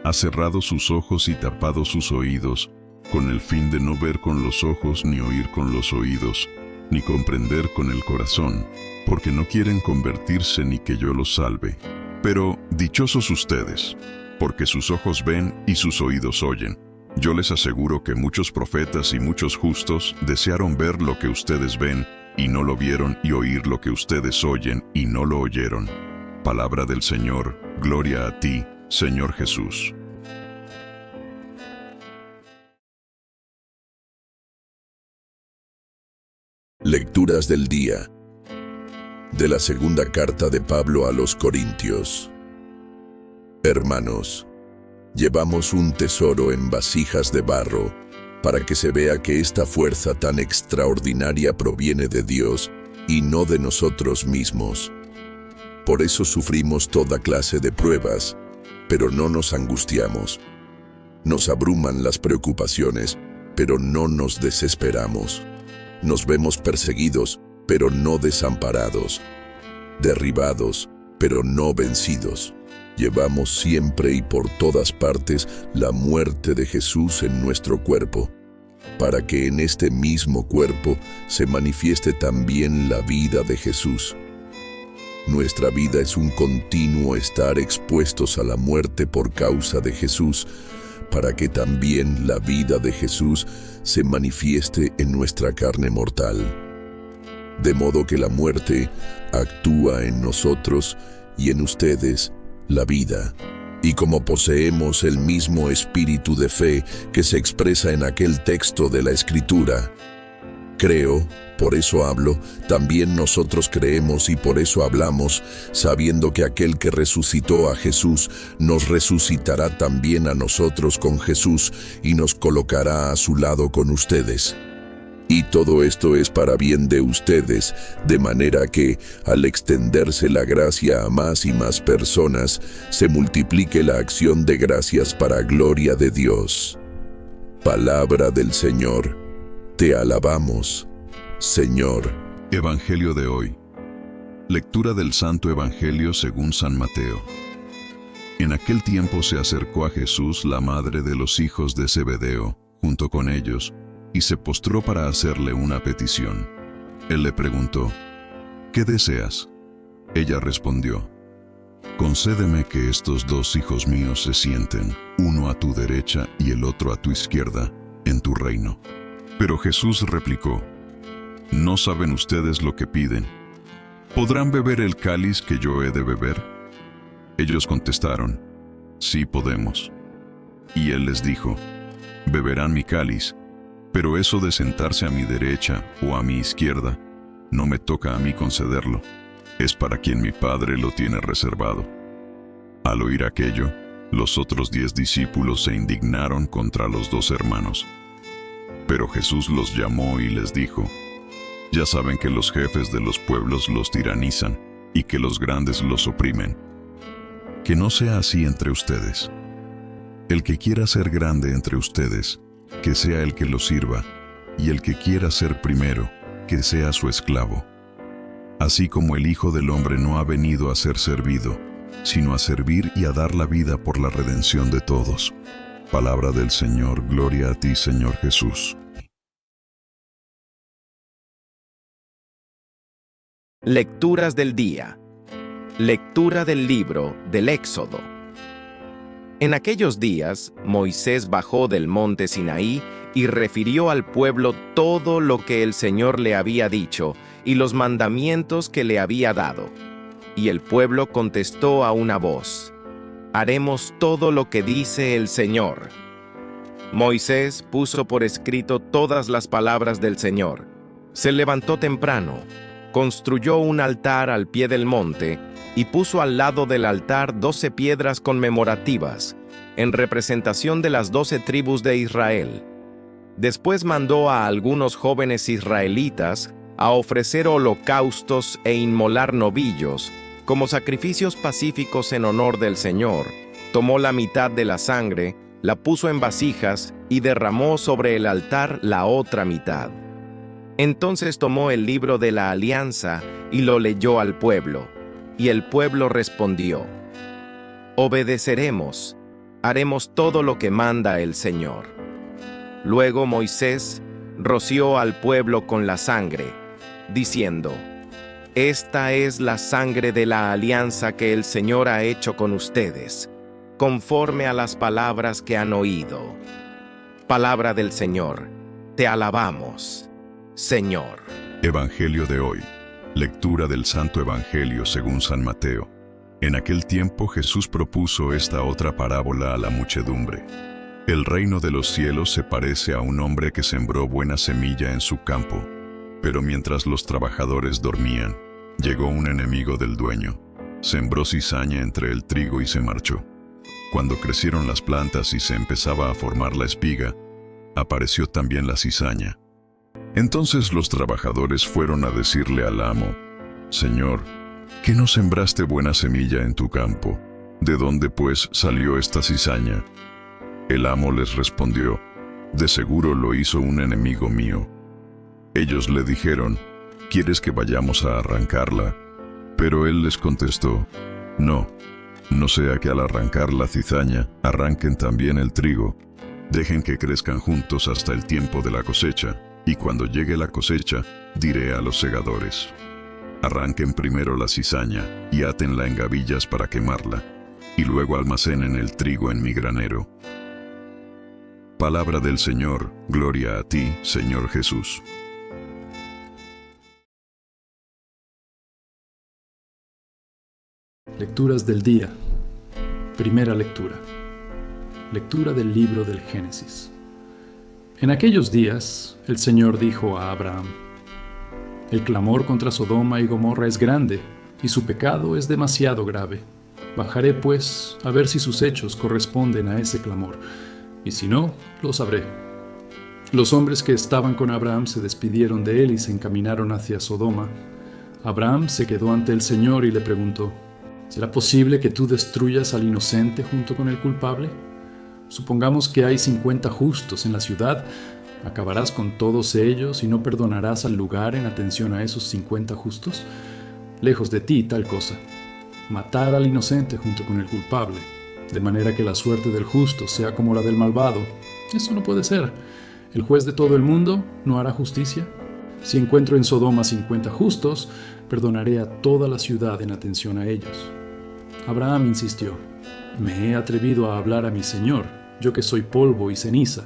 ha cerrado sus ojos y tapado sus oídos, con el fin de no ver con los ojos ni oír con los oídos, ni comprender con el corazón, porque no quieren convertirse ni que yo los salve. Pero dichosos ustedes, porque sus ojos ven y sus oídos oyen. Yo les aseguro que muchos profetas y muchos justos desearon ver lo que ustedes ven y no lo vieron, y oír lo que ustedes oyen y no lo oyeron. Palabra del Señor. Gloria a ti, Señor Jesús. Lecturas del día de la segunda carta de Pablo a los Corintios. Hermanos, llevamos un tesoro en vasijas de barro para que se vea que esta fuerza tan extraordinaria proviene de Dios y no de nosotros mismos. Por eso sufrimos toda clase de pruebas, pero no nos angustiamos. Nos abruman las preocupaciones, pero no nos desesperamos. Nos vemos perseguidos, pero no desamparados. Derribados, pero no vencidos. Llevamos siempre y por todas partes la muerte de Jesús en nuestro cuerpo, para que en este mismo cuerpo se manifieste también la vida de Jesús. Nuestra vida es un continuo estar expuestos a la muerte por causa de Jesús, para que también la vida de Jesús se manifieste en nuestra carne mortal. De modo que la muerte actúa en nosotros y en ustedes la vida. Y como poseemos el mismo espíritu de fe que se expresa en aquel texto de la Escritura, creo, por eso hablo, también nosotros creemos y por eso hablamos, sabiendo que aquel que resucitó a Jesús nos resucitará también a nosotros con Jesús y nos colocará a su lado con ustedes. Y todo esto es para bien de ustedes, de manera que, al extenderse la gracia a más y más personas, se multiplique la acción de gracias para gloria de Dios. Palabra del Señor. Te alabamos, Señor. Evangelio de hoy. Lectura del Santo Evangelio según San Mateo. En aquel tiempo se acercó a Jesús la madre de los hijos de Zebedeo, junto con ellos, y se postró para hacerle una petición. Él le preguntó, ¿qué deseas? Ella respondió, concédeme que estos dos hijos míos se sienten, uno a tu derecha y el otro a tu izquierda, en tu reino. Pero Jesús replicó, no saben ustedes lo que piden. ¿Podrán beber el cáliz que yo he de beber? Ellos contestaron, sí podemos. Y él les dijo, beberán mi cáliz, pero eso de sentarse a mi derecha o a mi izquierda, no me toca a mí concederlo. Es para quien mi Padre lo tiene reservado. Al oír aquello, los otros 10 discípulos se indignaron contra los 2 hermanos. Pero Jesús los llamó y les dijo, ya saben que los jefes de los pueblos los tiranizan y que los grandes los oprimen. Que no sea así entre ustedes. El que quiera ser grande entre ustedes, que sea el que lo sirva, y el que quiera ser primero, que sea su esclavo. Así como el Hijo del Hombre no ha venido a ser servido, sino a servir y a dar la vida por la redención de todos. Palabra del Señor, gloria a ti, Señor Jesús. Lecturas del día. Lectura del libro del Éxodo. En aquellos días, Moisés bajó del monte Sinaí y refirió al pueblo todo lo que el Señor le había dicho y los mandamientos que le había dado. Y el pueblo contestó a una voz, haremos todo lo que dice el Señor. Moisés puso por escrito todas las palabras del Señor. Se levantó temprano, construyó un altar al pie del monte y puso al lado del altar 12 piedras conmemorativas, en representación de las 12 tribus de Israel. Después mandó a algunos jóvenes israelitas a ofrecer holocaustos e inmolar novillos, como sacrificios pacíficos en honor del Señor. Tomó la mitad de la sangre, la puso en vasijas y derramó sobre el altar la otra mitad. Entonces tomó el libro de la alianza y lo leyó al pueblo. Y el pueblo respondió, obedeceremos, haremos todo lo que manda el Señor. Luego Moisés roció al pueblo con la sangre, diciendo, esta es la sangre de la alianza que el Señor ha hecho con ustedes, conforme a las palabras que han oído. Palabra del Señor, te alabamos, Señor. Evangelio de hoy. Lectura del Santo Evangelio según San Mateo. En aquel tiempo Jesús propuso esta otra parábola a la muchedumbre. El reino de los cielos se parece a un hombre que sembró buena semilla en su campo. Pero mientras los trabajadores dormían, llegó un enemigo del dueño, sembró cizaña entre el trigo y se marchó. Cuando crecieron las plantas y se empezaba a formar la espiga, apareció también la cizaña. Entonces los trabajadores fueron a decirle al amo: Señor, ¿qué no sembraste buena semilla en tu campo? ¿De dónde pues salió esta cizaña? El amo les respondió: De seguro lo hizo un enemigo mío. Ellos le dijeron: ¿Quieres que vayamos a arrancarla? Pero él les contestó: No, no sea que al arrancar la cizaña arranquen también el trigo. Dejen que crezcan juntos hasta el tiempo de la cosecha, y cuando llegue la cosecha, diré a los segadores: Arranquen primero la cizaña y átenla en gavillas para quemarla, y luego almacenen el trigo en mi granero. Palabra del Señor, gloria a ti, Señor Jesús. Lecturas del día. Primera lectura. Lectura del libro del Génesis. En aquellos días, el Señor dijo a Abraham: El clamor contra Sodoma y Gomorra es grande, y su pecado es demasiado grave. Bajaré, pues, a ver si sus hechos corresponden a ese clamor, y si no, lo sabré. Los hombres que estaban con Abraham se despidieron de él y se encaminaron hacia Sodoma. Abraham se quedó ante el Señor y le preguntó: ¿Será posible que tú destruyas al inocente junto con el culpable? Supongamos que hay 50 justos en la ciudad. ¿Acabarás con todos ellos y no perdonarás al lugar en atención a esos 50 justos? Lejos de ti tal cosa. Matar al inocente junto con el culpable, de manera que la suerte del justo sea como la del malvado. Eso no puede ser. ¿El juez de todo el mundo no hará justicia? Si encuentro en Sodoma 50 justos, perdonaré a toda la ciudad en atención a ellos. Abraham insistió: Me he atrevido a hablar a mi Señor, yo que soy polvo y ceniza.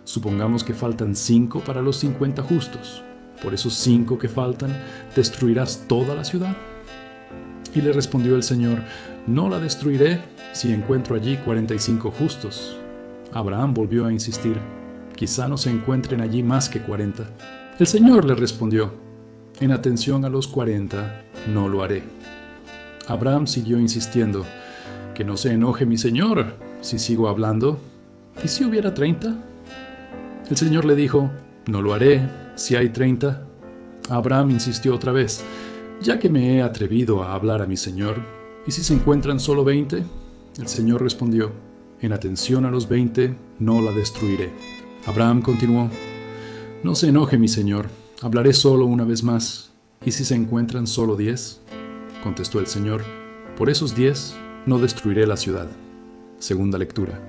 Supongamos que faltan 5 para los 50 justos. ¿Por esos 5 que faltan, destruirás toda la ciudad? Y le respondió el Señor: No la destruiré si encuentro allí 45 justos. Abraham volvió a insistir: Quizá no se encuentren allí más que 40. El Señor le respondió: En atención a los 40, no lo haré. Abraham siguió insistiendo: Que no se enoje mi Señor si sigo hablando. ¿Y si hubiera 30? El Señor le dijo: No lo haré si hay 30. Abraham insistió otra vez: Ya que me he atrevido a hablar a mi Señor, ¿y si se encuentran solo 20? El Señor respondió: En atención a los 20, no la destruiré. Abraham continuó: No se enoje mi Señor, hablaré solo una vez más. ¿Y si se encuentran solo 10? Contestó el Señor: Por esos 10 no destruiré la ciudad. Segunda lectura.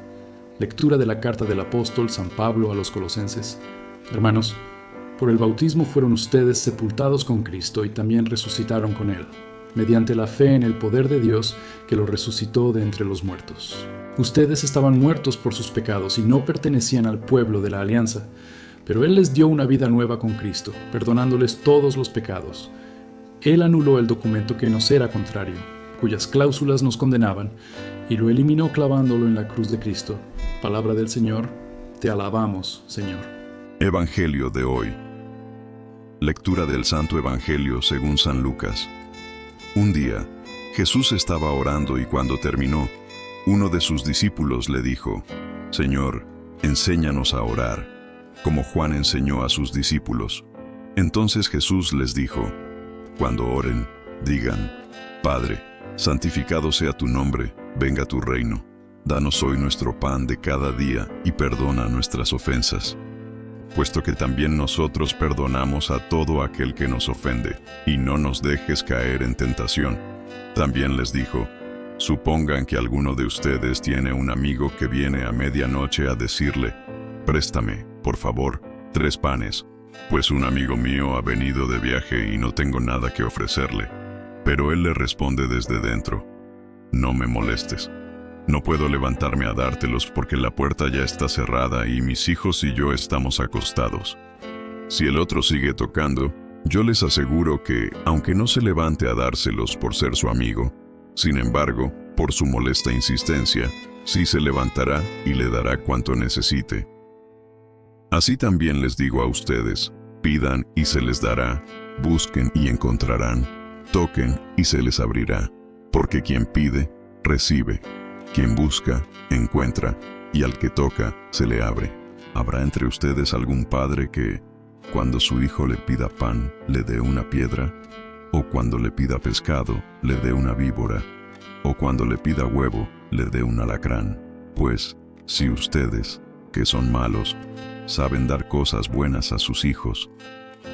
Lectura de la carta del apóstol San Pablo a los Colosenses. Hermanos, por el bautismo fueron ustedes sepultados con Cristo y también resucitaron con Él, mediante la fe en el poder de Dios que lo resucitó de entre los muertos. Ustedes estaban muertos por sus pecados y no pertenecían al pueblo de la alianza, pero Él les dio una vida nueva con Cristo, perdonándoles todos los pecados. Él anuló el documento que nos era contrario, cuyas cláusulas nos condenaban, y lo eliminó clavándolo en la cruz de Cristo. Palabra del Señor, te alabamos, Señor. Evangelio de hoy. Lectura del Santo Evangelio según San Lucas. Un día, Jesús estaba orando y cuando terminó, uno de sus discípulos le dijo: Señor, enséñanos a orar, como Juan enseñó a sus discípulos. Entonces Jesús les dijo: Cuando oren, digan: Padre, santificado sea tu nombre, venga tu reino. Danos hoy nuestro pan de cada día y perdona nuestras ofensas, puesto que también nosotros perdonamos a todo aquel que nos ofende, y no nos dejes caer en tentación. También les dijo: Supongan que alguno de ustedes tiene un amigo que viene a medianoche a decirle: Préstame, por favor, 3 panes, pues un amigo mío ha venido de viaje y no tengo nada que ofrecerle. Pero él le responde desde dentro: No me molestes. No puedo levantarme a dártelos porque la puerta ya está cerrada y mis hijos y yo estamos acostados. Si el otro sigue tocando, yo les aseguro que, aunque no se levante a dárselos por ser su amigo, sin embargo, por su molesta insistencia, sí se levantará y le dará cuanto necesite. Así también les digo a ustedes: pidan y se les dará, busquen y encontrarán, toquen y se les abrirá, porque quien pide, recibe, Quien busca, encuentra, y al que toca, se le abre. ¿Habrá entre ustedes algún padre que, cuando su hijo le pida pan, le dé una piedra? ¿O cuando le pida pescado, le dé una víbora? ¿O cuando le pida huevo, le dé un alacrán? Pues, si ustedes, que son malos, saben dar cosas buenas a sus hijos,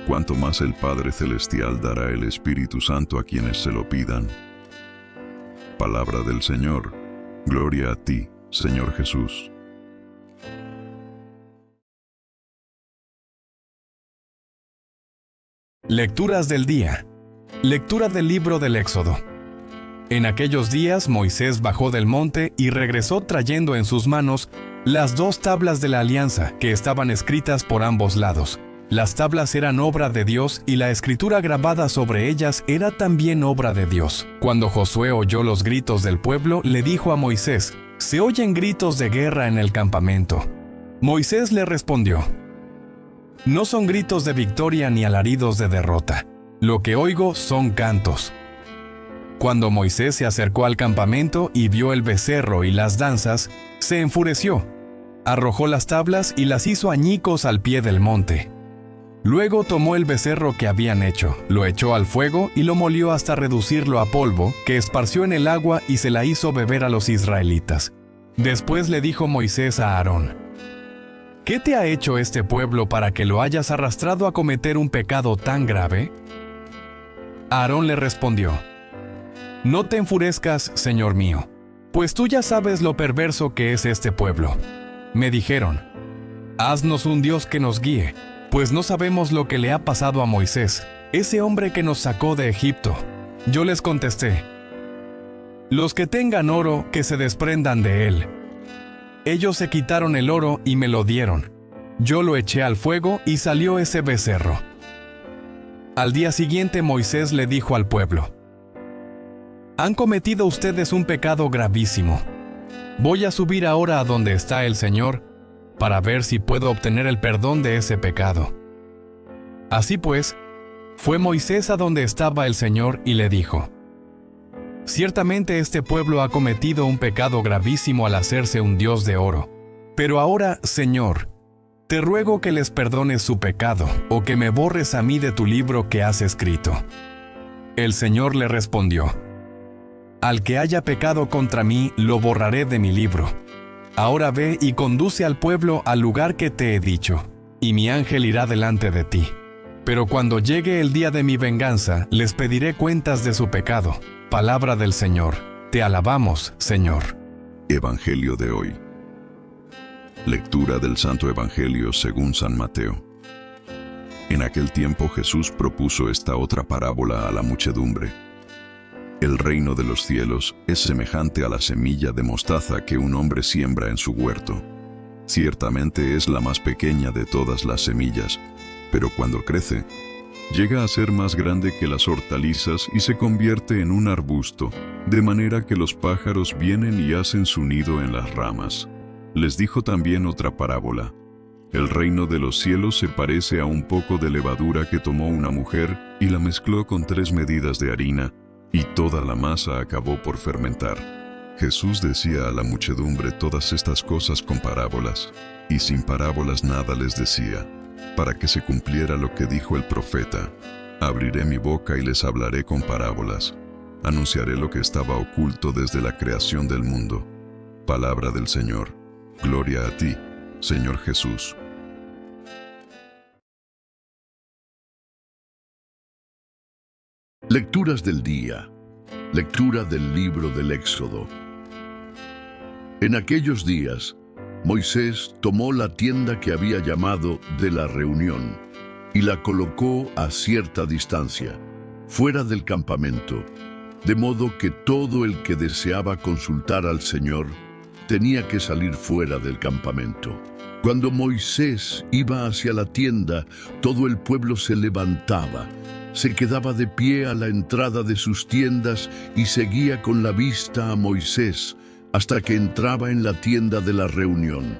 cuánto más el Padre Celestial dará el Espíritu Santo a quienes se lo pidan. Palabra del Señor. Gloria a ti, Señor Jesús. Lecturas del día. Lectura del libro del Éxodo. En aquellos días Moisés bajó del monte y regresó trayendo en sus manos las 2 tablas de la alianza que estaban escritas por ambos lados. Las tablas eran obra de Dios y la escritura grabada sobre ellas era también obra de Dios. Cuando Josué oyó los gritos del pueblo, le dijo a Moisés: «Se oyen gritos de guerra en el campamento». Moisés le respondió: «No son gritos de victoria ni alaridos de derrota. Lo que oigo son cantos». Cuando Moisés se acercó al campamento y vio el becerro y las danzas, se enfureció. Arrojó las tablas y las hizo añicos al pie del monte. Luego tomó el becerro que habían hecho, lo echó al fuego y lo molió hasta reducirlo a polvo, que esparció en el agua y se la hizo beber a los israelitas. Después le dijo Moisés a Aarón: «¿Qué te ha hecho este pueblo para que lo hayas arrastrado a cometer un pecado tan grave?» Aarón le respondió: «No te enfurezcas, Señor mío, pues tú ya sabes lo perverso que es este pueblo. Me dijeron: haznos un Dios que nos guíe, pues no sabemos lo que le ha pasado a Moisés, ese hombre que nos sacó de Egipto». Yo les contesté: «Los que tengan oro, que se desprendan de él». Ellos se quitaron el oro y me lo dieron. Yo lo eché al fuego y salió ese becerro. Al día siguiente Moisés le dijo al pueblo: «Han cometido ustedes un pecado gravísimo. Voy a subir ahora a donde está el Señor, para ver si puedo obtener el perdón de ese pecado». Así pues, fue Moisés a donde estaba el Señor y le dijo: «Ciertamente este pueblo ha cometido un pecado gravísimo al hacerse un dios de oro. Pero ahora, Señor, te ruego que les perdones su pecado, o que me borres a mí de tu libro que has escrito». El Señor le respondió: «Al que haya pecado contra mí, lo borraré de mi libro. Ahora ve y conduce al pueblo al lugar que te he dicho, y mi ángel irá delante de ti. Pero cuando llegue el día de mi venganza, les pediré cuentas de su pecado». Palabra del Señor. Te alabamos, Señor. Evangelio de hoy. Lectura del Santo Evangelio según San Mateo. En aquel tiempo Jesús propuso esta otra parábola a la muchedumbre. El reino de los cielos es semejante a la semilla de mostaza que un hombre siembra en su huerto. Ciertamente es la más pequeña de todas las semillas, pero cuando crece, llega a ser más grande que las hortalizas y se convierte en un arbusto, de manera que los pájaros vienen y hacen su nido en las ramas. Les dijo también otra parábola. El reino de los cielos se parece a un poco de levadura que tomó una mujer y la mezcló con 3 medidas de harina, y toda la masa acabó por fermentar. Jesús decía a la muchedumbre todas estas cosas con parábolas, y sin parábolas nada les decía, para que se cumpliera lo que dijo el profeta: abriré mi boca y les hablaré con parábolas. Anunciaré lo que estaba oculto desde la creación del mundo. Palabra del Señor. Gloria a ti, Señor Jesús. Lecturas del día. Lectura del libro del Éxodo. En aquellos días, Moisés tomó la tienda que había llamado de la reunión y la colocó a cierta distancia, fuera del campamento, de modo que todo el que deseaba consultar al Señor tenía que salir fuera del campamento. Cuando Moisés iba hacia la tienda, todo el pueblo se levantaba, se quedaba de pie a la entrada de sus tiendas y seguía con la vista a Moisés hasta que entraba en la tienda de la reunión.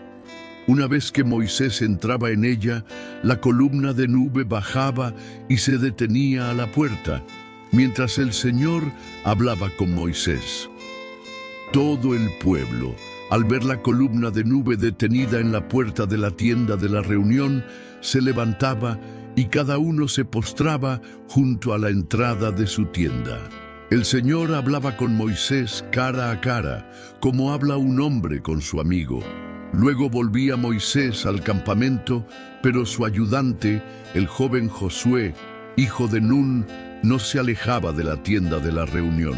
Una vez que Moisés entraba en ella, la columna de nube bajaba y se detenía a la puerta, mientras el Señor hablaba con Moisés. Todo el pueblo, al ver la columna de nube detenida en la puerta de la tienda de la reunión, se levantaba y cada uno se postraba junto a la entrada de su tienda. El Señor hablaba con Moisés cara a cara, como habla un hombre con su amigo. Luego volvía Moisés al campamento, pero su ayudante, el joven Josué, hijo de Nun, no se alejaba de la tienda de la reunión.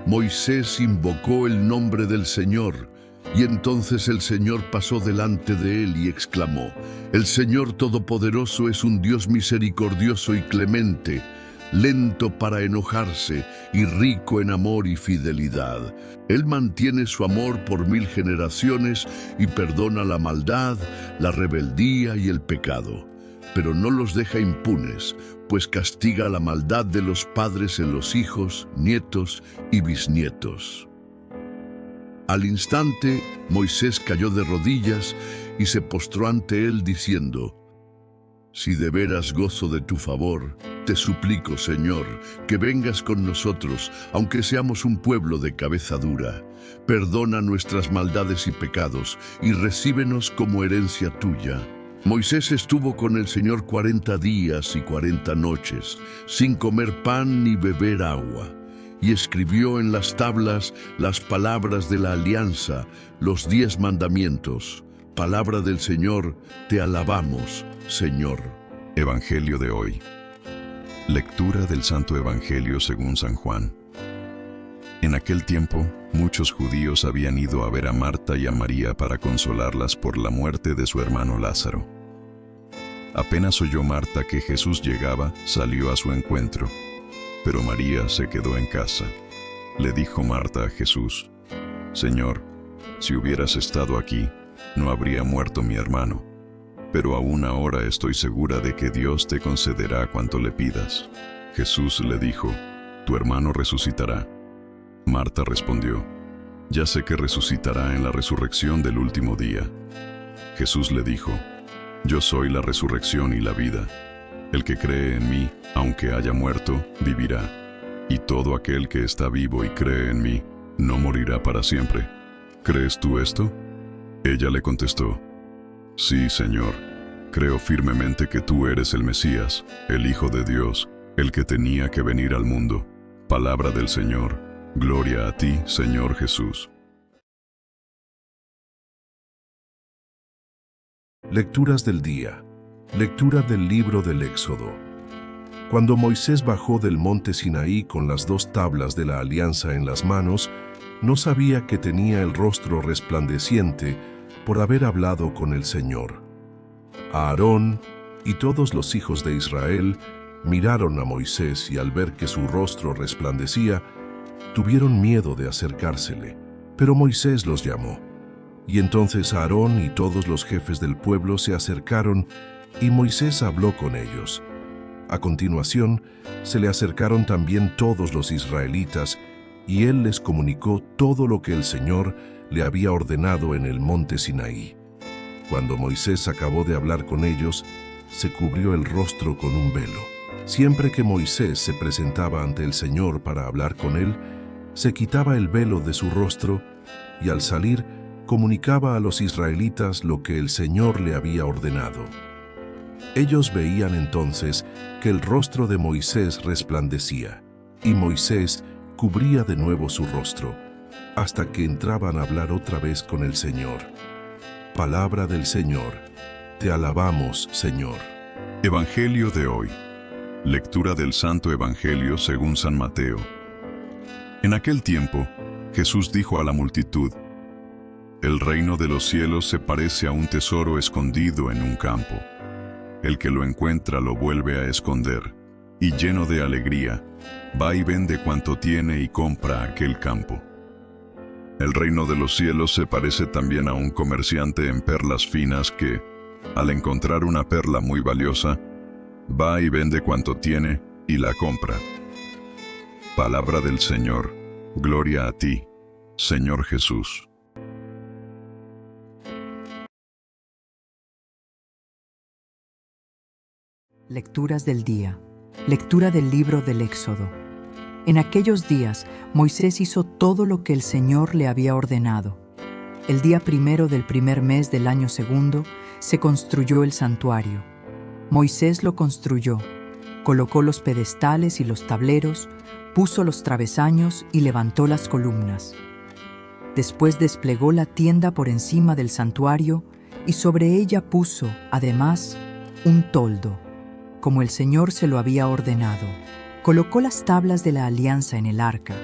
Moisés invocó el nombre del Señor, y entonces el Señor pasó delante de él y exclamó: El Señor Todopoderoso es un Dios misericordioso y clemente, lento para enojarse y rico en amor y fidelidad. Él mantiene su amor por 1000 generaciones y perdona la maldad, la rebeldía y el pecado, pero no los deja impunes, pues castiga la maldad de los padres en los hijos, nietos y bisnietos. Al instante, Moisés cayó de rodillas y se postró ante él diciendo: Si de veras gozo de tu favor, te suplico, Señor, que vengas con nosotros, aunque seamos un pueblo de cabeza dura. Perdona nuestras maldades y pecados, y recíbenos como herencia tuya. Moisés estuvo con el Señor 40 días y 40 noches, sin comer pan ni beber agua, y escribió en las tablas las palabras de la alianza, los 10 mandamientos. Palabra del Señor, te alabamos, Señor. Evangelio de hoy. Lectura del Santo Evangelio según San Juan. En aquel tiempo, muchos judíos habían ido a ver a Marta y a María para consolarlas por la muerte de su hermano Lázaro. Apenas oyó Marta que Jesús llegaba, salió a su encuentro, pero María se quedó en casa. Le dijo Marta a Jesús: Señor, si hubieras estado aquí, no habría muerto mi hermano. Pero aún ahora estoy segura de que Dios te concederá cuanto le pidas. Jesús le dijo: Tu hermano resucitará. Marta respondió: Ya sé que resucitará en la resurrección del último día. Jesús le dijo: Yo soy la resurrección y la vida. El que cree en mí, aunque haya muerto, vivirá. Y todo aquel que está vivo y cree en mí, no morirá para siempre. ¿Crees tú esto? Ella le contestó: Sí, Señor, creo firmemente que tú eres el Mesías, el Hijo de Dios, el que tenía que venir al mundo. Palabra del Señor. Gloria a ti, Señor Jesús. Lecturas del día. Lectura del libro del Éxodo. Cuando Moisés bajó del monte Sinaí con las 2 tablas de la alianza en las manos, no sabía que tenía el rostro resplandeciente por haber hablado con el Señor. Aarón y todos los hijos de Israel miraron a Moisés y al ver que su rostro resplandecía, tuvieron miedo de acercársele, pero Moisés los llamó. Y entonces Aarón y todos los jefes del pueblo se acercaron y Moisés habló con ellos. A continuación, se le acercaron también todos los israelitas y él les comunicó todo lo que el Señor le había ordenado en el monte Sinaí. Cuando Moisés acabó de hablar con ellos, se cubrió el rostro con un velo. Siempre que Moisés se presentaba ante el Señor para hablar con él, se quitaba el velo de su rostro y al salir comunicaba a los israelitas lo que el Señor le había ordenado. Ellos veían entonces que el rostro de Moisés resplandecía, y Moisés cubría de nuevo su rostro, hasta que entraban a hablar otra vez con el Señor. Palabra del Señor. Te alabamos, Señor. Evangelio de hoy. Lectura del Santo Evangelio según San Mateo. En aquel tiempo, Jesús dijo a la multitud: El reino de los cielos se parece a un tesoro escondido en un campo. El que lo encuentra lo vuelve a esconder, y lleno de alegría, va y vende cuanto tiene y compra aquel campo. El reino de los cielos se parece también a un comerciante en perlas finas que, al encontrar una perla muy valiosa, va y vende cuanto tiene y la compra. Palabra del Señor. Gloria a ti, Señor Jesús. Lecturas del día. Lectura del libro del Éxodo. En aquellos días, Moisés hizo todo lo que el Señor le había ordenado. El día primero del primer mes del año segundo, se construyó el santuario. Moisés lo construyó, colocó los pedestales y los tableros, puso los travesaños y levantó las columnas. Después desplegó la tienda por encima del santuario y sobre ella puso, además, un toldo, como el Señor se lo había ordenado. Colocó las tablas de la alianza en el arca,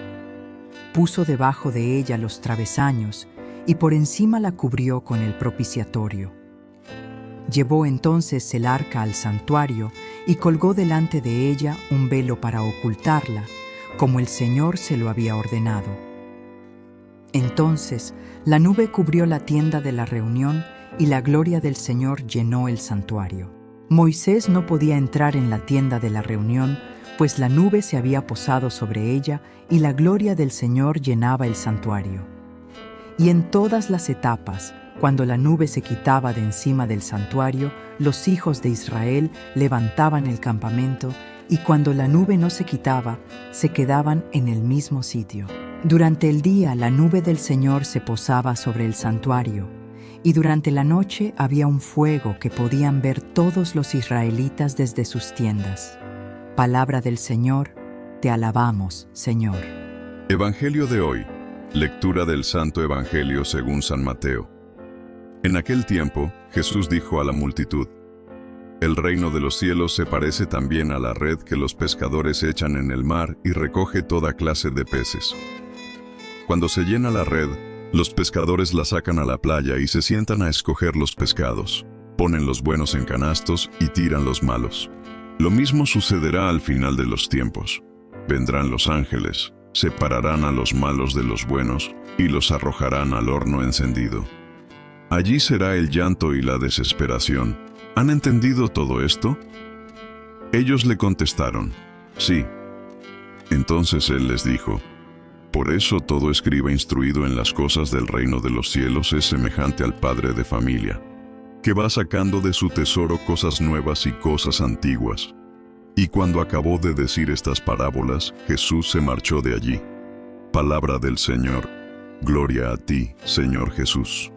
puso debajo de ella los travesaños y por encima la cubrió con el propiciatorio. Llevó entonces el arca al santuario y colgó delante de ella un velo para ocultarla, como el Señor se lo había ordenado. Entonces la nube cubrió la tienda de la reunión y la gloria del Señor llenó el santuario. Moisés no podía entrar en la tienda de la reunión, pues la nube se había posado sobre ella y la gloria del Señor llenaba el santuario. Y en todas las etapas, cuando la nube se quitaba de encima del santuario, los hijos de Israel levantaban el campamento, y cuando la nube no se quitaba, se quedaban en el mismo sitio. Durante el día la nube del Señor se posaba sobre el santuario, y durante la noche había un fuego que podían ver todos los israelitas desde sus tiendas. Palabra del Señor, te alabamos, Señor. Evangelio de hoy. Lectura del Santo Evangelio según San Mateo. En aquel tiempo, Jesús dijo a la multitud: El reino de los cielos se parece también a la red que los pescadores echan en el mar y recoge toda clase de peces. Cuando se llena la red, los pescadores la sacan a la playa y se sientan a escoger los pescados. Ponen los buenos en canastos y tiran los malos. Lo mismo sucederá al final de los tiempos. Vendrán los ángeles, separarán a los malos de los buenos y los arrojarán al horno encendido. Allí será el llanto y la desesperación. ¿Han entendido todo esto? Ellos le contestaron: sí. Entonces él les dijo: Por eso todo escriba instruido en las cosas del reino de los cielos es semejante al padre de familia, que va sacando de su tesoro cosas nuevas y cosas antiguas. Y cuando acabó de decir estas parábolas, Jesús se marchó de allí. Palabra del Señor. Gloria a ti, Señor Jesús.